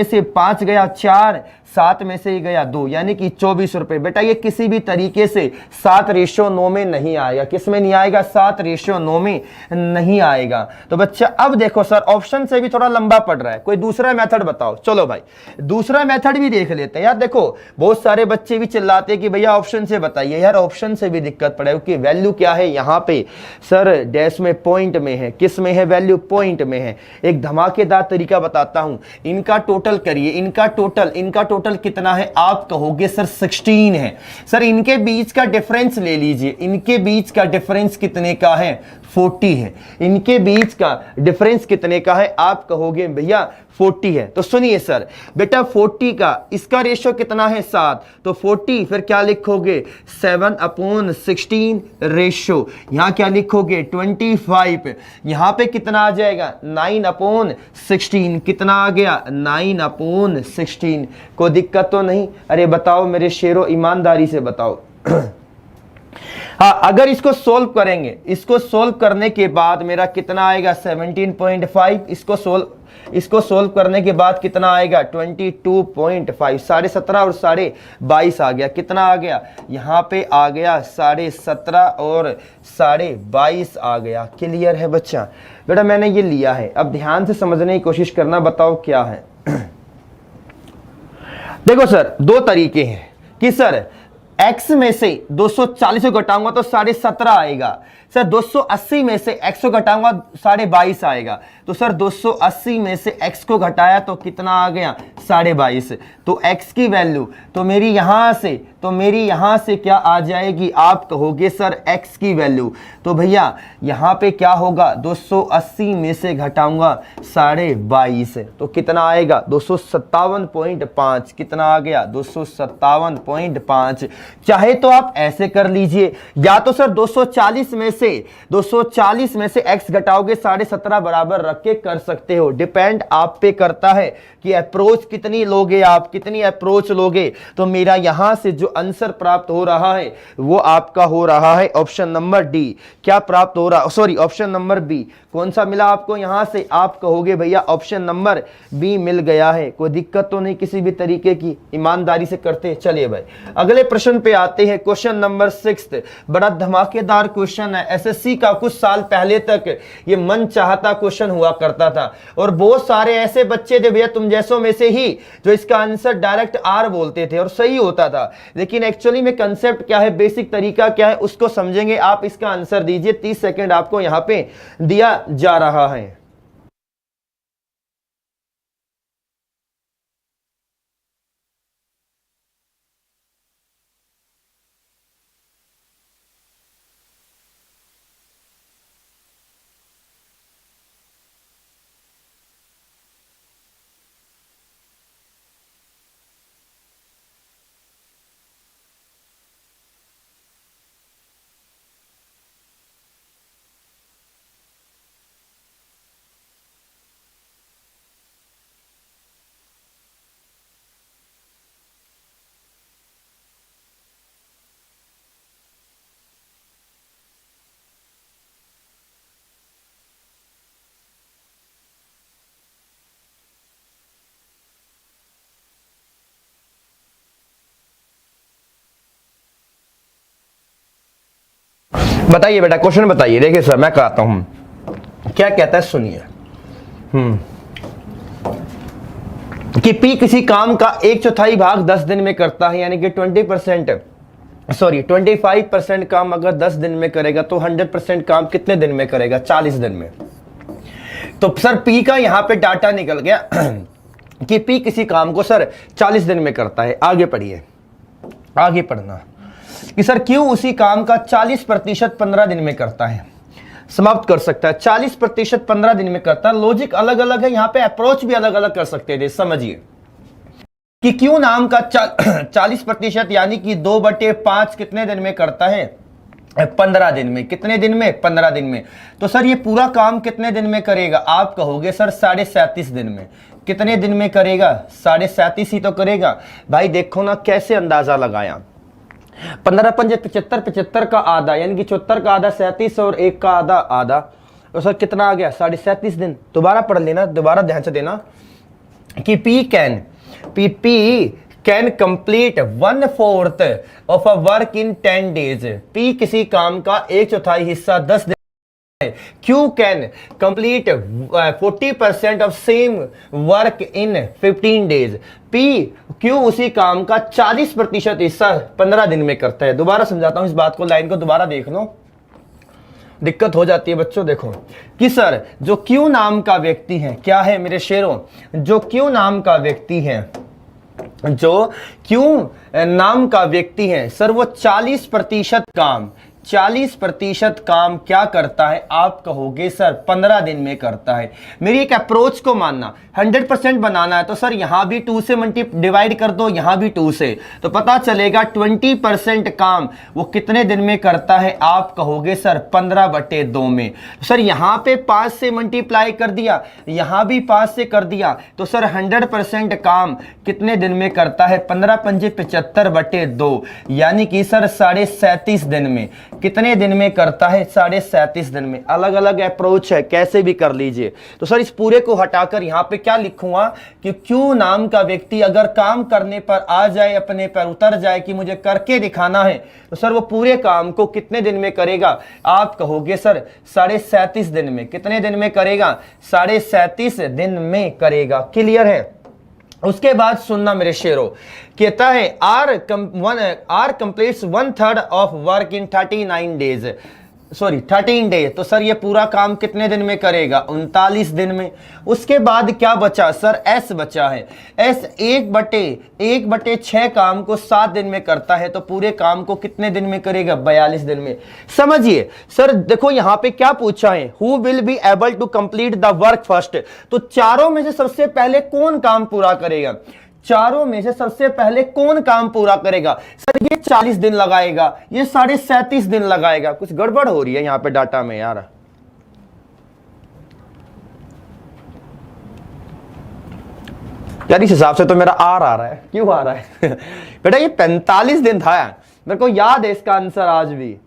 से 5 गया 4, 7 में से ही गया 2, यानी कि 24 रुपए। बेटा ये किसी भी तरीके से 7:9 में नहीं आएगा, किस में नहीं आएगा, 7:9 में नहीं आएगा। तो बच्चा अब देखो सर ऑप्शन से भी थोड़ा लंबा पड़ रहा है, कोई दूसरा मेथड बताओ। चलो भाई दूसरा मेथड भी देख लेते हैं। यार देखो बहुत सारे बच्चे भी चिल्लाते हैं कि भैया ऑप्शन से बताइए, यार ऑप्शन से भी दिक्कत पड़े, क्योंकि वैल्यू क्या है यहाँ पे सर, डैश में पॉइंट में है, किस में है वैल्यू, पॉइंट में है। एक धमाकेदार तरीका बताता हूं, इनका टोटल करिए, इनका टोटल कितना है, आप कहोगे सर 16 है। सर इनके बीच का डिफरेंस ले लीजिए, इनके बीच का डिफरेंस कितने का है, 40 है। इनके बीच का डिफरेंस कितने का है, आप कहोगे भैया 40 है। तो सुनिए सर बेटा 40 का इसका रेशियो कितना है, 7, तो 40 फिर क्या लिखोगे, 7/16 रेशियो, यहां क्या लिखोगे 25, यहां पे कितना आ जाएगा 9/16, कितना आ गया 9/16। कोई दिक्कत तो नहीं, अरे बताओ मेरे शेरों ईमानदारी से बताओ। हाँ अगर इसको सोल्व करेंगे, इसको सोल्व करने के बाद मेरा कितना आएगा 17.5, इसको सोल्व करने के बाद कितना आएगा 22.5, 17.5 और 22.5 आ गया, कितना आ गया यहाँ पे आ गया 17.5 और 22.5 आ गया। क्लियर है बच्चा, बेटा मैंने ये लिया है, अब ध्यान से समझने की कोशिश करना, बताओ क्या है। देखो सर दो तरीके हैं कि सर x में से 240 को घटाऊंगा तो 17.5 आएगा, सर 280 में से x को घटाऊंगा 22.5 आएगा, तो सर 280 में से x को घटाया तो कितना आ गया 22.5, तो x की वैल्यू तो मेरी यहां से क्या आ जाएगी, आप कहोगे सर x की वैल्यू, तो भैया यहां पे क्या होगा 280 में से घटाऊंगा 22.5 तो कितना आएगा 257.5, कितना आ गया 257.5। चाहे तो आप ऐसे कर लीजिए, या तो सर 240 में से x घटाओगे 17.5 बराबर रख के कर सकते हो, डिपेंड आप पे करता है कि अप्रोच कितनी लोगे, आप कितनी अप्रोच लोगे। तो मेरा यहां से जो आंसर प्राप्त हो रहा है वो आपका हो रहा है ऑप्शन नंबर डी। क्या प्राप्त हो रहा, सॉरी ऑप्शन नंबर बी। कौन सा मिला आपको यहां से, आप कहोगे भैया ऑप्शन नंबर बी मिल गया है। कोई दिक्कत तो नहीं किसी भी तरीके की, ईमानदारी से करते। चलिए भाई अगले प्रश्न पे आते हैं, क्वेश्चन नंबर 6। बड़ा धमाकेदार क्वेश्चन है, एसएससी का कुछ साल पहले तक ये मन चाहता क्वेश्चन हुआ करता था, और बहुत सारे ऐसे बच्चे थे भैया तुम जैसों में से ही जो इसका आंसर डायरेक्ट आर बोलते थे और सही होता था। लेकिन एक्चुअली में कंसेप्ट क्या है, बेसिक तरीका क्या है उसको समझेंगे। आप इसका आंसर दीजिए, 30 सेकंड आपको यहां पे दिया जा रहा है। बताइए बेटा क्वेश्चन बताइए। देखिए सर मैं कहता हूं क्या कहता है, सुनिए। कि पी किसी काम का 1/4 भाग 10 दिन में करता है, यानी कि 25% काम अगर 10 दिन में करेगा तो 100% काम कितने दिन में करेगा, 40 दिन में। तो सर पी का यहां पे डाटा निकल गया कि पी किसी काम को सर 40 दिन में करता है। आगे पढ़िए, आगे पढ़ना कि सर क्यों उसी काम का 40% 15 दिन में करता है। समाप्त कर सकता है, 40% 15 दिन में करता है। लॉजिक अलग अलग है, यहां पे अप्रोच भी अलग अलग कर सकते हैं। समझिए कि क्यों नाम का 40% यानी कि 2/5 कितने दिन में करता है? 15 दिन में। कितने दिन में? 15 दिन में। तो सर ये पूरा काम कितने दिन में करेगा? आप कहोगे सर 37.5 दिन में। कितने दिन में करेगा? 37.5 ही तो करेगा। भाई देखो ना कैसे अंदाजा लगाया। 15 पंजे 75, 75 का आधा यानी कि 74 का आधा 37 और 1 का आधा आधा, तो सर कितना आ गया? 37.5 दिन। दोबारा पढ़ लेना, दोबारा ध्यान से देना कि P can complete 1/4 of a work in 10 days. P किसी काम का 1/4 हिस्सा 10 दिन। Q can complete 40% of same work in 15 days. Q उसी काम का 40% हिस्सा 15 दिन में करता है। दोबारा समझाता हूं इस बात को, लाइन को दोबारा देख लो, दिक्कत हो जाती है बच्चों। देखो कि सर जो Q नाम का व्यक्ति है, क्या है मेरे शेरों? जो Q नाम का व्यक्ति है, जो Q नाम का व्यक्ति है सर, वो 40% काम क्या करता है? आप कहोगे सर 15 दिन में करता है। मेरी एक अप्रोच को मानना, 100% बनाना है तो सर यहां भी 2 से डिवाइड कर दो, यहां भी 2 से, तो पता चलेगा 20% काम वो कितने दिन में करता है? आप कहोगे सर 15/2 में। तो सर यहां पे 5 से मल्टीप्लाई कर दिया, यहां भी 5 से कर दिया, तो सर 100% काम कितने दिन में करता है? 15 पंजे 75/2 यानी कि सर 37.5 दिन में। कितने दिन में करता है? 37.5 दिन में। अलग अलग अप्रोच है, कैसे भी कर लीजिए। तो सर इस पूरे को हटाकर यहां पे क्या लिखूंगा कि Q नाम का व्यक्ति अगर काम करने पर आ जाए, अपने पर उतर जाए कि मुझे करके दिखाना है, तो सर वो पूरे काम को कितने दिन में करेगा? आप कहोगे सर 37.5 दिन में। कितने दिन में करेगा? 37.5 दिन में करेगा। क्लियर है? उसके बाद सुनना मेरे शेरों, कहता है R completes 1/3 of work in 39 days, sorry 13 days. तो सर ये पूरा काम कितने दिन में करेगा? 39 दिन में। उसके बाद क्या बचा सर? S बचा है। S 1/6 काम को 7 दिन में करता है, तो पूरे काम को कितने दिन में करेगा? 42 दिन में। समझिए सर, देखो यहां पे क्या पूछा है, who will be able to complete the work first. तो चारों में से सबसे पहले कौन काम पूरा करेगा? चारों में से सबसे पहले कौन काम पूरा करेगा? सर ये 40 दिन लगाएगा, ये 37.5 दिन लगाएगा। कुछ गड़बड़ हो रही है यहां पे डाटा में यार। यार इस हिसाब से तो मेरा आर आ रहा है, क्यों आ रहा है? बेटा ये 45 दिन था, मेरे को याद है इसका आंसर आज भी।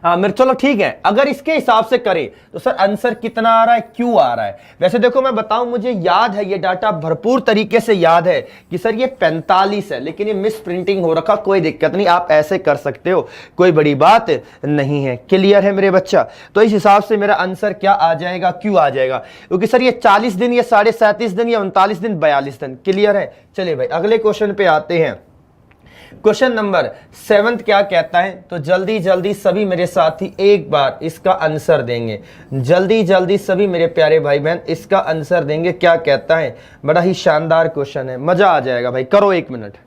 हाँ मेरे, चलो ठीक है, अगर इसके हिसाब से करें तो सर आंसर कितना आ रहा है? क्यों आ रहा है? वैसे देखो मैं बताऊं, मुझे याद है, ये डाटा भरपूर तरीके से याद है कि सर ये 45 है, लेकिन ये मिस प्रिंटिंग हो रखा। कोई दिक्कत नहीं, आप ऐसे कर सकते हो, कोई बड़ी बात नहीं है। क्लियर है मेरे बच्चा? तो इस हिसाब से मेरा आंसर क्या आ जाएगा? क्यों आ जाएगा? क्योंकि सर ये 40 दिन, ये 37.5 दिन, या 39 दिन, 42 दिन। क्लियर है? चलिए भाई अगले क्वेश्चन पे आते हैं। क्वेश्चन नंबर 7 क्या कहता है? तो जल्दी जल्दी सभी मेरे साथी एक बार इसका आंसर देंगे। जल्दी जल्दी सभी मेरे प्यारे भाई बहन इसका आंसर देंगे। क्या कहता है? बड़ा ही शानदार क्वेश्चन है, मजा आ जाएगा भाई। करो 1 मिनट।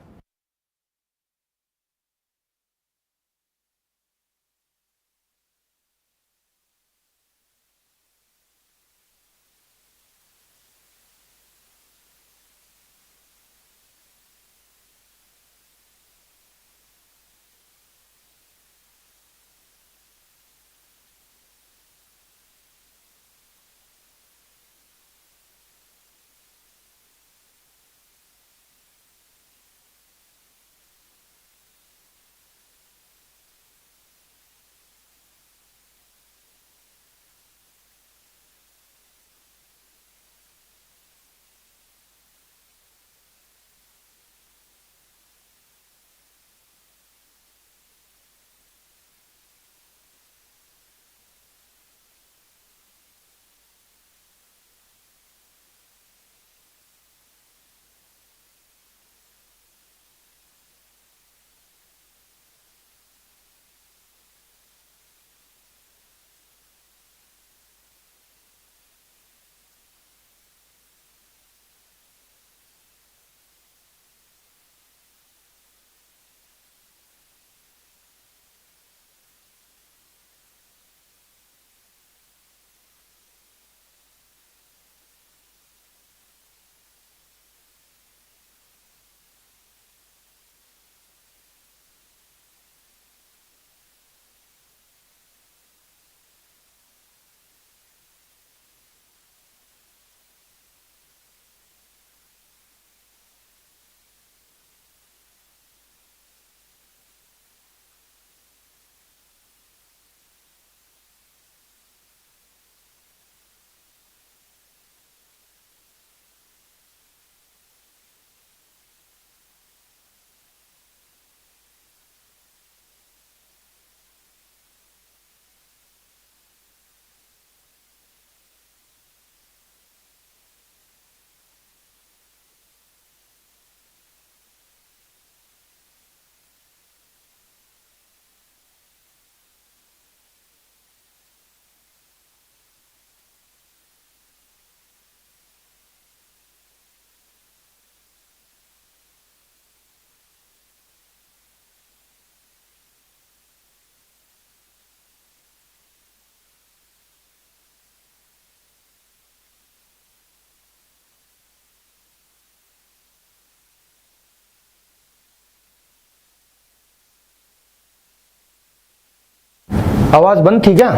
आवाज बंद थी क्या?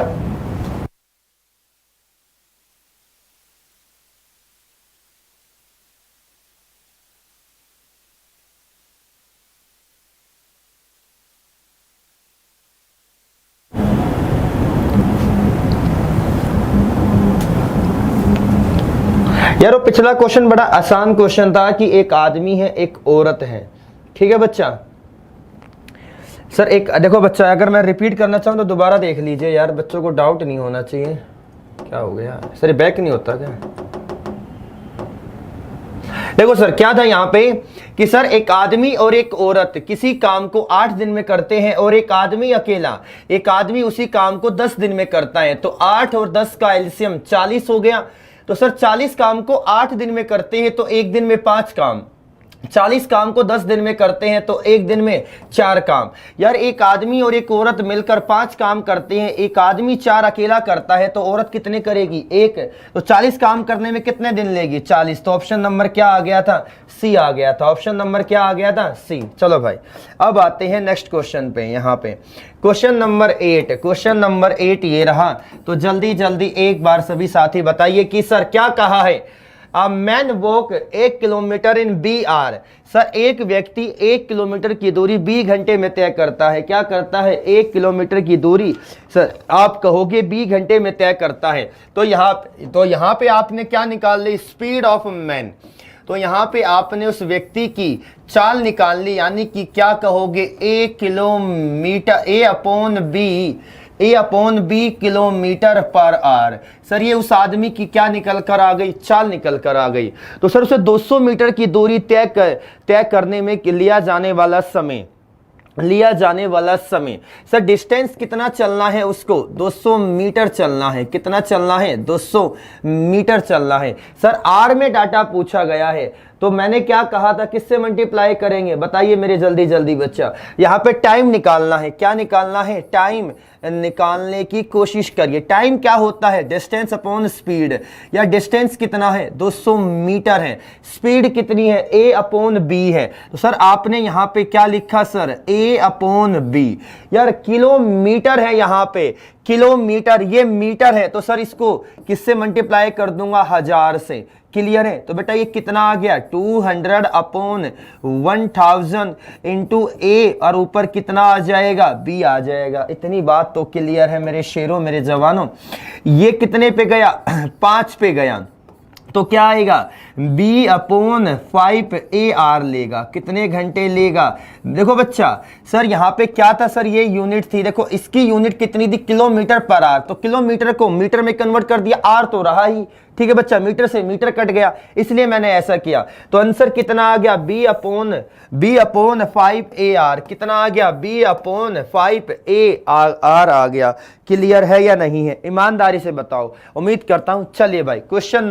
यार वो पिछला क्वेश्चन बड़ा आसान क्वेश्चन था कि एक आदमी है एक औरत है, ठीक है बच्चा। सर एक देखो बच्चा, अगर मैं रिपीट करना चाहूँ तो दोबारा देख लीजिए यार, बच्चों को डाउट नहीं होना चाहिए। क्या हो गया सर, बैक नहीं होता क्या? देखो सर क्या था यहाँ पे कि सर एक आदमी और एक औरत किसी काम को 8 दिन में करते हैं और एक आदमी अकेला, एक आदमी उसी काम को 10 दिन में करता है। तो 8 और 10 का एलसीएम 40 हो गया। तो सर 40 काम को 8 दिन में करते हैं तो एक दिन में 5 काम, 40 काम को 10 दिन में करते हैं तो एक दिन में 4 काम। यार एक आदमी और एक औरत मिलकर 5 काम करते हैं, एक आदमी 4 अकेला करता है तो औरत कितने करेगी? 1। तो 40 काम करने में कितने दिन लेगी? 40। तो ऑप्शन नंबर क्या आ गया था? सी आ गया था। ऑप्शन नंबर क्या आ गया था? सी। चलो भाई अब आते हैं नेक्स्ट क्वेश्चन पे। यहाँ पे क्वेश्चन नंबर 8, क्वेश्चन नंबर 8 ये रहा। तो जल्दी जल्दी एक बार सभी साथी बताइए कि सर क्या कहा है? A man walk 1 kilometre in B R. Sir एक व्यक्ति 1 किलोमीटर की दूरी 20 घंटे में तय करता है। क्या करता है? 1 किलोमीटर की दूरी सर आप कहोगे 20 घंटे में तय करता है। तो यहाँ पे आपने क्या निकाल ली? Speed of man. तो यहाँ पे आपने उस व्यक्ति की चाल निकाल ली, यानी कि क्या कहोगे? 1 kilometer A upon B kilometer per hour. Sir ये उस आदमी की क्या निकल कर आ गई? चाल निकल कर आ गई। तो सर उसे 200 मीटर की दूरी तय करने में लिया जाने वाला समय सर डिस्टेंस कितना चलना है उसको? 200 मीटर चलना है। कितना चलना है? 200 मीटर चलना है। सर आर में डाटा पूछा गया है तो मैंने क्या कहा था? किससे मल्टीप्लाई करेंगे? बताइए मेरे जल्दी जल्दी बच्चा। यहाँ पे टाइम निकालना है। क्या निकालना है? टाइम निकालने की कोशिश करिए। टाइम क्या होता है? Distance upon speed. या डिस्टेंस कितना है? 200 मीटर है। स्पीड कितनी है? ए अपॉन बी है। तो सर आपने यहाँ पे क्या लिखा सर? ए अपॉन बी। यार किलोमीटर है यहाँ पे, किलोमीटर, ये मीटर है तो सर इसको किससे मल्टीप्लाई कर दूंगा? 1000 से। क्लियर है? तो बेटा ये कितना आ गया? 200 अपॉन 1000 इंटू ए, और ऊपर कितना आ जाएगा? बी आ जाएगा। इतनी बात तो क्लियर है मेरे शेरों, मेरे जवानों। ये कितने पे गया? 5 पे गया। तो क्या आएगा? b अपॉन 5 ए आर लेगा। कितने घंटे लेगा? देखो बच्चा सर यहाँ पे क्या था सर? ये यूनिट थी। देखो इसकी यूनिट कितनी थी? किलोमीटर पर आर। तो किलोमीटर को मीटर में कन्वर्ट कर दिया, आर तो रहा ही। ठीक है बच्चा, मीटर से मीटर कट गया, इसलिए मैंने ऐसा किया। तो आंसर कितना आ गया? b upon 5 A R. कितना आ गया? b अपॉन 5 ए आर आ गया। क्लियर है या नहीं है? ईमानदारी से बताओ, उम्मीद करता हूं। चलिए भाई क्वेश्चन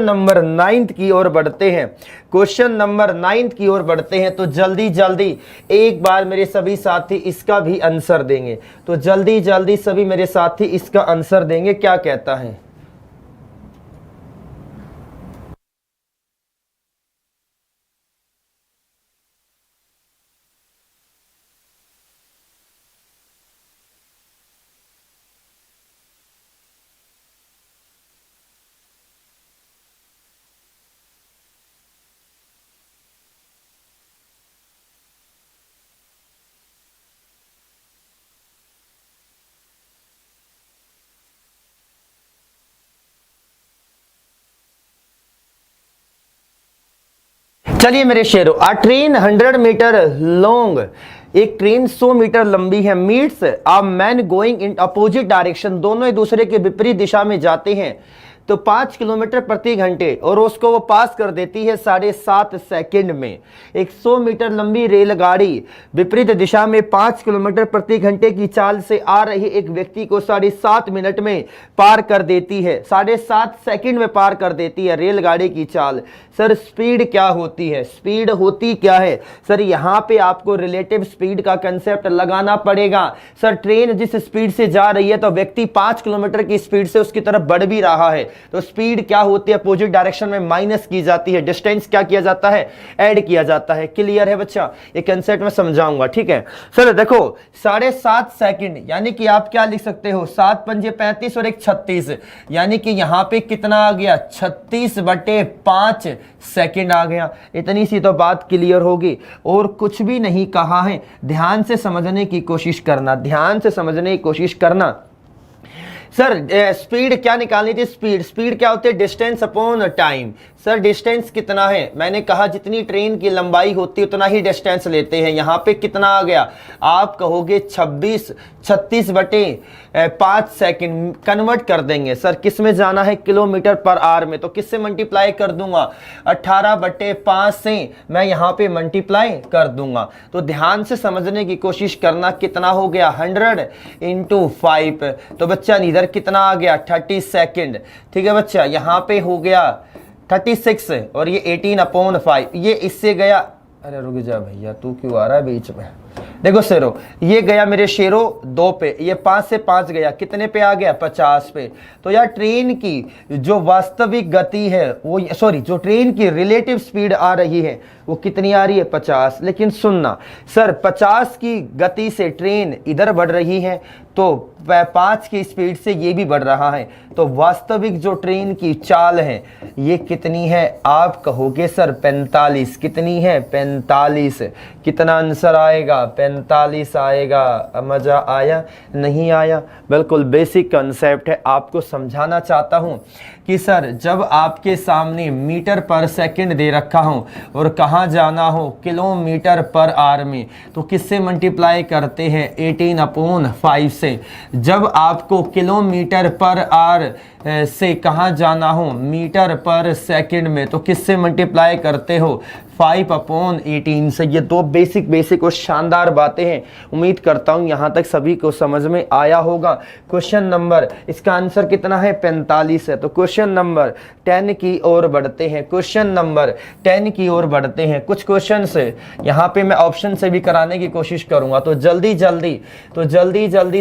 नंबर 9 की ओर बढ़ते हैं। क्वेश्चन नंबर 9 की ओर बढ़ते हैं। तो जल्दी जल्दी एक बार मेरे सभी साथी इसका भी आंसर देंगे। तो जल्दी जल्दी सभी मेरे साथी इसका आंसर देंगे। क्या कहता है? चलिए मेरे शेरों, अ ट्रेन 100 मीटर लॉन्ग, एक ट्रेन 100 मीटर लंबी है, meets a man going in opposite direction, दोनों एक दूसरे के विपरीत दिशा में जाते हैं तो 5 किलोमीटर प्रति घंटे, और उसको वो पास कर देती है 7.5 सेकंड में। 100 मीटर लंबी रेलगाड़ी विपरीत दिशा में 5 किलोमीटर प्रति घंटे की चाल से आ रही एक व्यक्ति को 7.5 मिनट में पार कर देती है, 7.5 सेकंड में पार कर देती है रेलगाड़ी की चाल। सर स्पीड क्या होती है? स्पीड होती क्या है? सर यहाँ पे आपको रिलेटिव स्पीड का कंसेप्ट लगाना पड़ेगा। सर ट्रेन जिस स्पीड से जा रही है तो व्यक्ति 5 किलोमीटर की स्पीड से उसकी तरफ बढ़ भी रहा है, तो स्पीड क्या होती है, अपोजिट डायरेक्शन में माइनस की जाती है, डिस्टेंस क्या किया जाता है, ऐड किया जाता है। क्लियर है बच्चा, ये कंसेप्ट में समझाऊंगा, ठीक है। सर देखो 7.5 सेकंड, यानी कि आप क्या लिख सकते हो, 7 पंजे 35 और एक 36, यानी कि यहां पे कितना आ गया, 36/5 सेकंड आ गया। इतनी सी तो बात क्लियर होगी, और कुछ भी नहीं कहा है। ध्यान से समझने की कोशिश करना, ध्यान से समझने की कोशिश करना। सर स्पीड क्या निकालनी थी, स्पीड क्या होती है, distance upon time. Sir distance कितना है, मैंने कहा जितनी ट्रेन की लंबाई होती है उतना ही डिस्टेंस लेते हैं। यहाँ पे कितना आ गया, आप कहोगे 36/5 सेकंड, कन्वर्ट कर देंगे। सर किस में जाना है, किलोमीटर पर आवर में, तो किससे मल्टीप्लाई कर दूंगा, 18/5 से मैं यहाँ पे मल्टीप्लाई कर दूंगा। तो ध्यान से समझने की कोशिश करना, कितना हो गया, 100 × 5। तो बच्चा इधर कितना आ गया, 30 सेकंड, ठीक है बच्चा। यहाँ पे हो गया 36 और ये 18/5, ये इससे गया, अरे रुक जा भैया तू क्यों आ रहा है बीच में। देखो शेरो, ये गया मेरे शेरो 2 पे, ये 5 से 5 गया, कितने पे आ गया, 50 पे। तो यार ट्रेन की जो वास्तविक गति है वो, सॉरी जो ट्रेन की रिलेटिव स्पीड आ रही है वो कितनी आ रही है, 50। लेकिन सुनना सर, 50 की गति से ट्रेन इधर बढ़ रही है, तो 5 की स्पीड से ये भी बढ़ रहा है। तो वास्तविक जो ट्रेन की चाल है ये कितनी है, आप कहोगे सर 45। कितनी है, 45। कितना आंसर आएगा, 45 आएगा। मजा आया, नहीं आया? बिल्कुल बेसिक कंसेप्ट है, आपको समझाना चाहता हूं कि सर जब आपके सामने मीटर पर सेकंड दे रखा हो और कहाँ जाना हो, किलोमीटर पर आवर में, तो किससे मल्टीप्लाई करते हैं, 18/5 से। जब आपको किलोमीटर पर आवर से कहाँ जाना हो, मीटर पर सेकंड में, तो किससे मल्टीप्लाई करते हो, 5/18 से। ये दो बेसिक और शानदार बातें हैं। उम्मीद करता हूं यहां तक सभी को समझ में आया होगा। क्वेश्चन नंबर, इसका आंसर कितना है, 45 है। तो क्वेश्चन नंबर 10 की ओर बढ़ते हैं, क्वेश्चन नंबर 10 की ओर बढ़ते हैं। कुछ क्वेश्चन से यहाँ पे मैं ऑप्शन से भी कराने की कोशिश करूंगा, तो जल्दी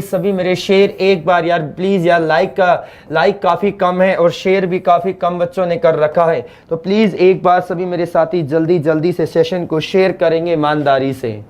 सभी मेरे शेयर एक बार यार प्लीज यार, लाइक काफी कम है और शेयर भी काफी कम बच्चों ने कर रखा है। तो प्लीज एक बार सभी मेरे साथी जल्दी से सेशन को शेयर करेंगे ईमानदारी से।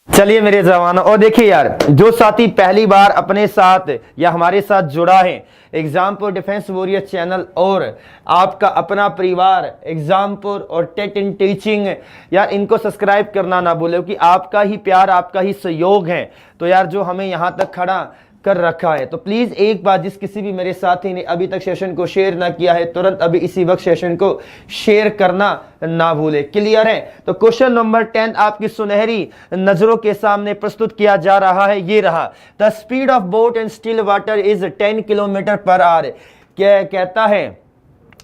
चलिए मेरे जवानों, और देखिए यार, जो साथी पहली बार अपने साथ या हमारे साथ जुड़ा है एग्जामपुर डिफेंस वॉरियर चैनल और आपका अपना परिवार एग्जामपुर और टेट इन टीचिंग, यार इनको सब्सक्राइब करना ना भूले, क्योंकि आपका ही प्यार, आपका ही सहयोग है तो यार जो हमें यहाँ तक खड़ा कर रखा है। तो प्लीज एक बार जिस किसी भी मेरे साथी ने अभी तक सेशन को शेयर ना किया है, तुरंत अभी इसी वक्त सेशन को शेयर करना ना भूले। क्लियर है? तो क्वेश्चन नंबर 10 आपकी सुनहरी नजरों के सामने प्रस्तुत किया जा रहा है, ये रहा। The speed of boat in still water is 10 kilometre per our. क्या कहता है,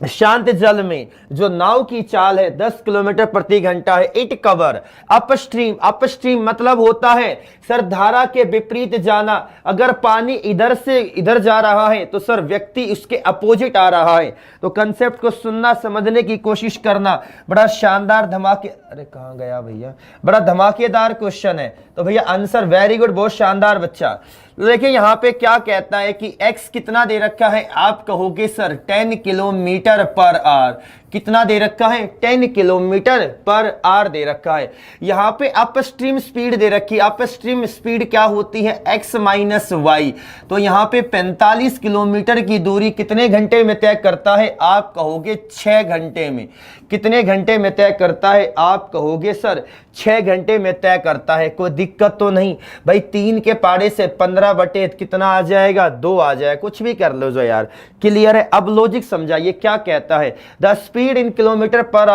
शांत जल में जो नाव की चाल है 10 किलोमीटर प्रति घंटा है। इट कवर अपस्ट्रीम मतलब होता है सर धारा के विपरीत जाना। अगर पानी इधर से इधर जा रहा है तो सर व्यक्ति उसके अपोजिट आ रहा है। तो कंसेप्ट को सुनना, समझने की कोशिश करना। बड़ा शानदार अरे कहां गया भैया, बड़ा धमाकेदार क्वेश्चन है। तो भैया आंसर वेरी गुड, बहुत शानदार बच्चा। तो देखिए यहाँ पे क्या कहता है कि x कितना दे रखा है, आप कहोगे सर 10 किलोमीटर पर आवर। कितना दे रखा है, 10 किलोमीटर पर आवर दे रखा है। यहाँ पे अपस्ट्रीम स्पीड दे रखी है। अपस्ट्रीम स्पीड क्या होती है, x माइनस वाई। तो यहाँ पे 45 किलोमीटर की दूरी कितने घंटे में तय करता है, आप कहोगे 6 घंटे में। कितने घंटे में तय करता है, आप कहोगे सर 6 घंटे में तय करता है। कोई दिक्कत तो नहीं भाई, 3 के पाड़े से 15 बटे कितना आ जाएगा, 2 आ जाएगा। कुछ भी कर लो जो यार, क्लियर है? अब लॉजिक समझाइए क्या कहता है, the speed in kilometre per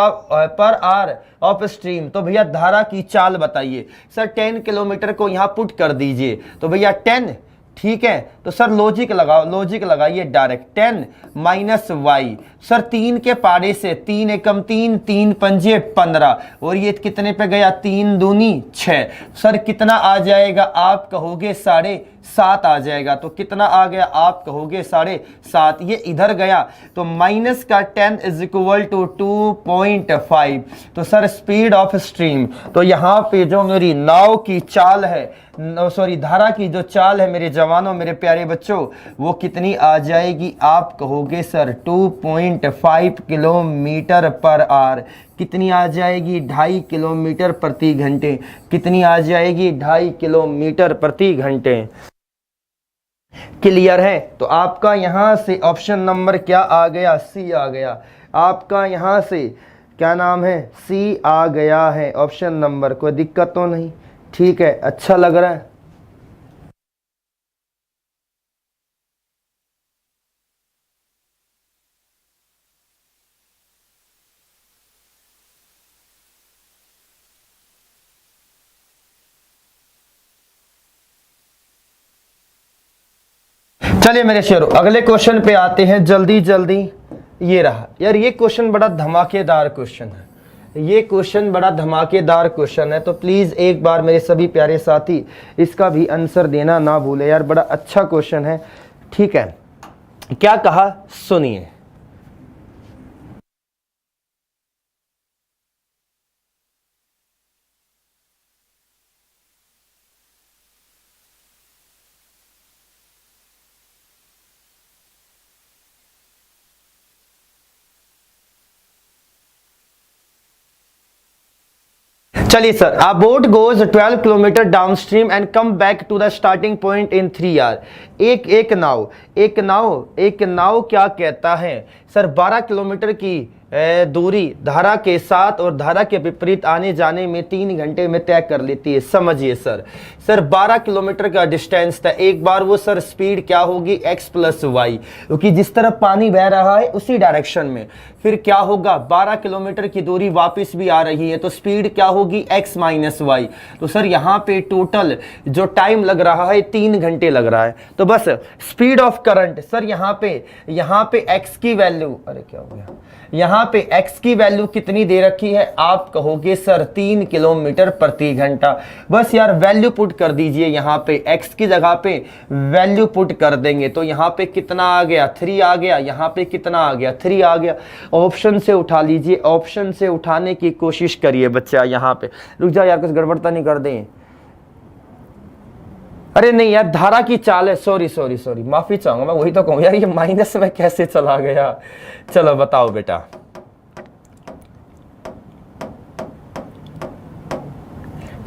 hour of stream. तो भैया धारा की चाल बताइए। सर 10 किलोमीटर को यहां पुट कर दीजिए। तो भैया 10, ठीक है। तो सर लॉजिक लगाओ, लॉजिक लगाइए डायरेक्ट। 10 माइनस वाई, सर 3 के पारे से 3 एकम 3, 3 पंजे 15, और ये कितने पे गया, 3 दूनी 6। सर कितना आ जाएगा, आप कहोगे 7.5 आ जाएगा। तो कितना आ गया, आप कहोगे 7.5, ये इधर गया तो माइनस का 10 इज इक्वल टू 2.5। तो सर स्पीड ऑफ स्ट्रीम, तो यहाँ पे जो मेरी नाव की चाल है, सॉरी धारा की जो चाल है मेरे जवानों, मेरे प्यारे बच्चों, वो कितनी आ जाएगी, आप कहोगे सर 2.5 किलोमीटर पर आवर। कितनी आ जाएगी, 2.5 किलोमीटर प्रति घंटे। कितनी आ जाएगी, 2.5 किलोमीटर प्रति घंटे। क्लियर है। तो आपका यहां से ऑप्शन नंबर क्या आ गया, सी आ गया। आपका यहां से क्या नाम है, सी आ गया है ऑप्शन नंबर। कोई दिक्कत तो नहीं, ठीक है, अच्छा लग रहा है। चलिए मेरे शेरों, अगले क्वेश्चन पे आते हैं जल्दी जल्दी। ये रहा यार, ये क्वेश्चन बड़ा धमाकेदार क्वेश्चन है। ये क्वेश्चन बड़ा धमाकेदार क्वेश्चन है, तो प्लीज एक बार मेरे सभी प्यारे साथी इसका भी आंसर देना ना भूले यार, बड़ा अच्छा क्वेश्चन है। ठीक है, क्या कहा सुनिए। चलिए sir, a boat goes 12 kilometre downstream and come back to the starting point in 3 hour. एक नाव क्या कहता है सर, 12 किलोमीटर की दूरी धारा के साथ और धारा के विपरीत आने जाने में 3 घंटे में तय कर लेती है। समझिए सर 12 किलोमीटर का डिस्टेंस था। एक बार वो सर स्पीड क्या होगी, x प्लस वाई, क्योंकि जिस तरफ पानी बह रहा है उसी डायरेक्शन में। फिर क्या होगा, 12 किलोमीटर की दूरी वापस भी आ रही है, तो स्पीड क्या होगी, x माइनस वाई। तो सर यहाँ पे टोटल जो टाइम लग रहा है 3 घंटे लग रहा है। तो बस स्पीड ऑफ करंट सर यहाँ पे x की वैल्यू, अरे क्या हो गया, यहाँ पे x की वैल्यू कितनी दे रखी है, आप कहोगे सर 3 किलोमीटर प्रति घंटा। बस यार वैल्यू पुट कर दीजिए, यहाँ पे x की जगह पे वैल्यू पुट कर देंगे तो यहाँ पे कितना आ गया, 3 आ गया। यहाँ पे कितना आ गया, 3 आ गया। ऑप्शन से उठा लीजिए, ऑप्शन से उठाने की कोशिश करिए बच्चा। यहाँ पे रुक जाओ यार, कुछ गड़बड़ता नहीं कर दें। अरे नहीं यार, धारा की चाल है, सॉरी माफी चाहूंगा, मैं वही तो कहूँ यार, ये माइनस में कैसे चला गया। चलो बताओ बेटा।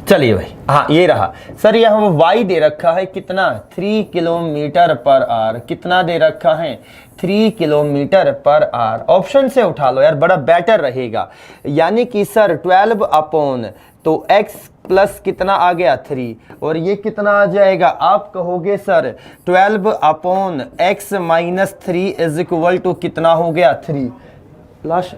चलिए भाई, हाँ ये रहा सर, यहाँ y दे रखा है कितना, 3 किलोमीटर पर आवर। कितना दे रखा है, 3 किलोमीटर पर आवर। ऑप्शन से उठा लो यार, बड़ा बेटर रहेगा। यानी कि सर 12 अपॉन, तो x प्लस कितना आ गया 3, और ये कितना आ जाएगा, आप कहोगे sir 12 upon x minus 3 is equal to कितना हो गया, 3 प्लस।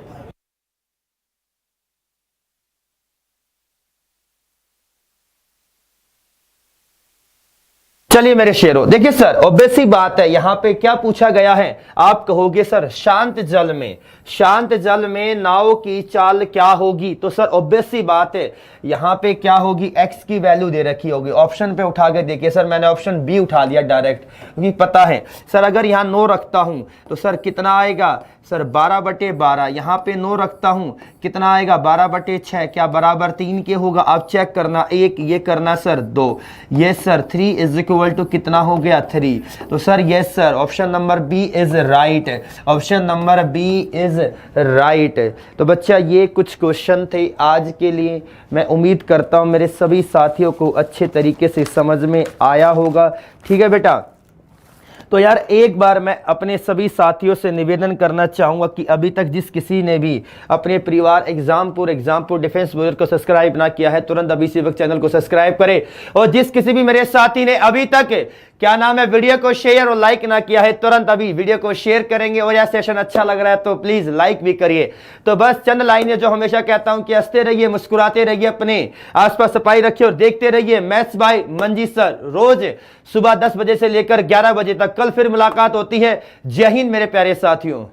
चलिए मेरे शेरों, देखिए सर ऑब्वियस सी बात है, यहां पे क्या पूछा गया है, आप कहोगे सर शांत जल में नाव की चाल क्या होगी। तो सर ऑब्वियस सी बात है, यहां पे क्या होगी, x की वैल्यू दे रखी होगी। ऑप्शन पे उठा के देखिए सर, मैंने ऑप्शन बी उठा लिया डायरेक्ट, क्योंकि पता है सर अगर यहां 9 रखता हूं तो सर कितना आएगा, सर 12/12। यहाँ पे 9 रखता हूं, कितना आएगा, 12/6, क्या बराबर 3 के होगा। आप चेक करना, 1 ये करना सर 2, ये सर 3 इज इक्वल टू कितना हो गया, 3। तो sir yes sir, option number B is right, option number B is right. तो बच्चा ये कुछ क्वेश्चन थे आज के लिए। मैं उम्मीद करता हूं मेरे सभी साथियों को अच्छे तरीके से समझ में आया होगा। ठीक है बेटा, तो यार एक बार मैं अपने सभी साथियों से निवेदन करना चाहूंगा कि अभी तक जिस किसी ने भी अपने परिवार एग्जामपुर डिफेंस वॉरियर को सब्सक्राइब ना किया है, तुरंत अभी इसी वक्त चैनल को सब्सक्राइब करें। और जिस किसी भी मेरे साथी ने अभी तक क्या नाम है, वीडियो को शेयर और लाइक ना किया है तुरंत अभी वीडियो को शेयर करेंगे, और यह सेशन अच्छा लग रहा है तो प्लीज लाइक भी करिए। तो बस चंद लाइनें जो हमेशा कहता हूं कि हंसते रहिए, मुस्कुराते रहिए, अपने आसपास सफाई रखिए और देखते रहिए मैथ्स बाय मंजीत सर, रोज सुबह 10 बजे से लेकर 11 बजे तक। कल फिर मुलाकात होती है। जय हिंद मेरे प्यारे साथियों।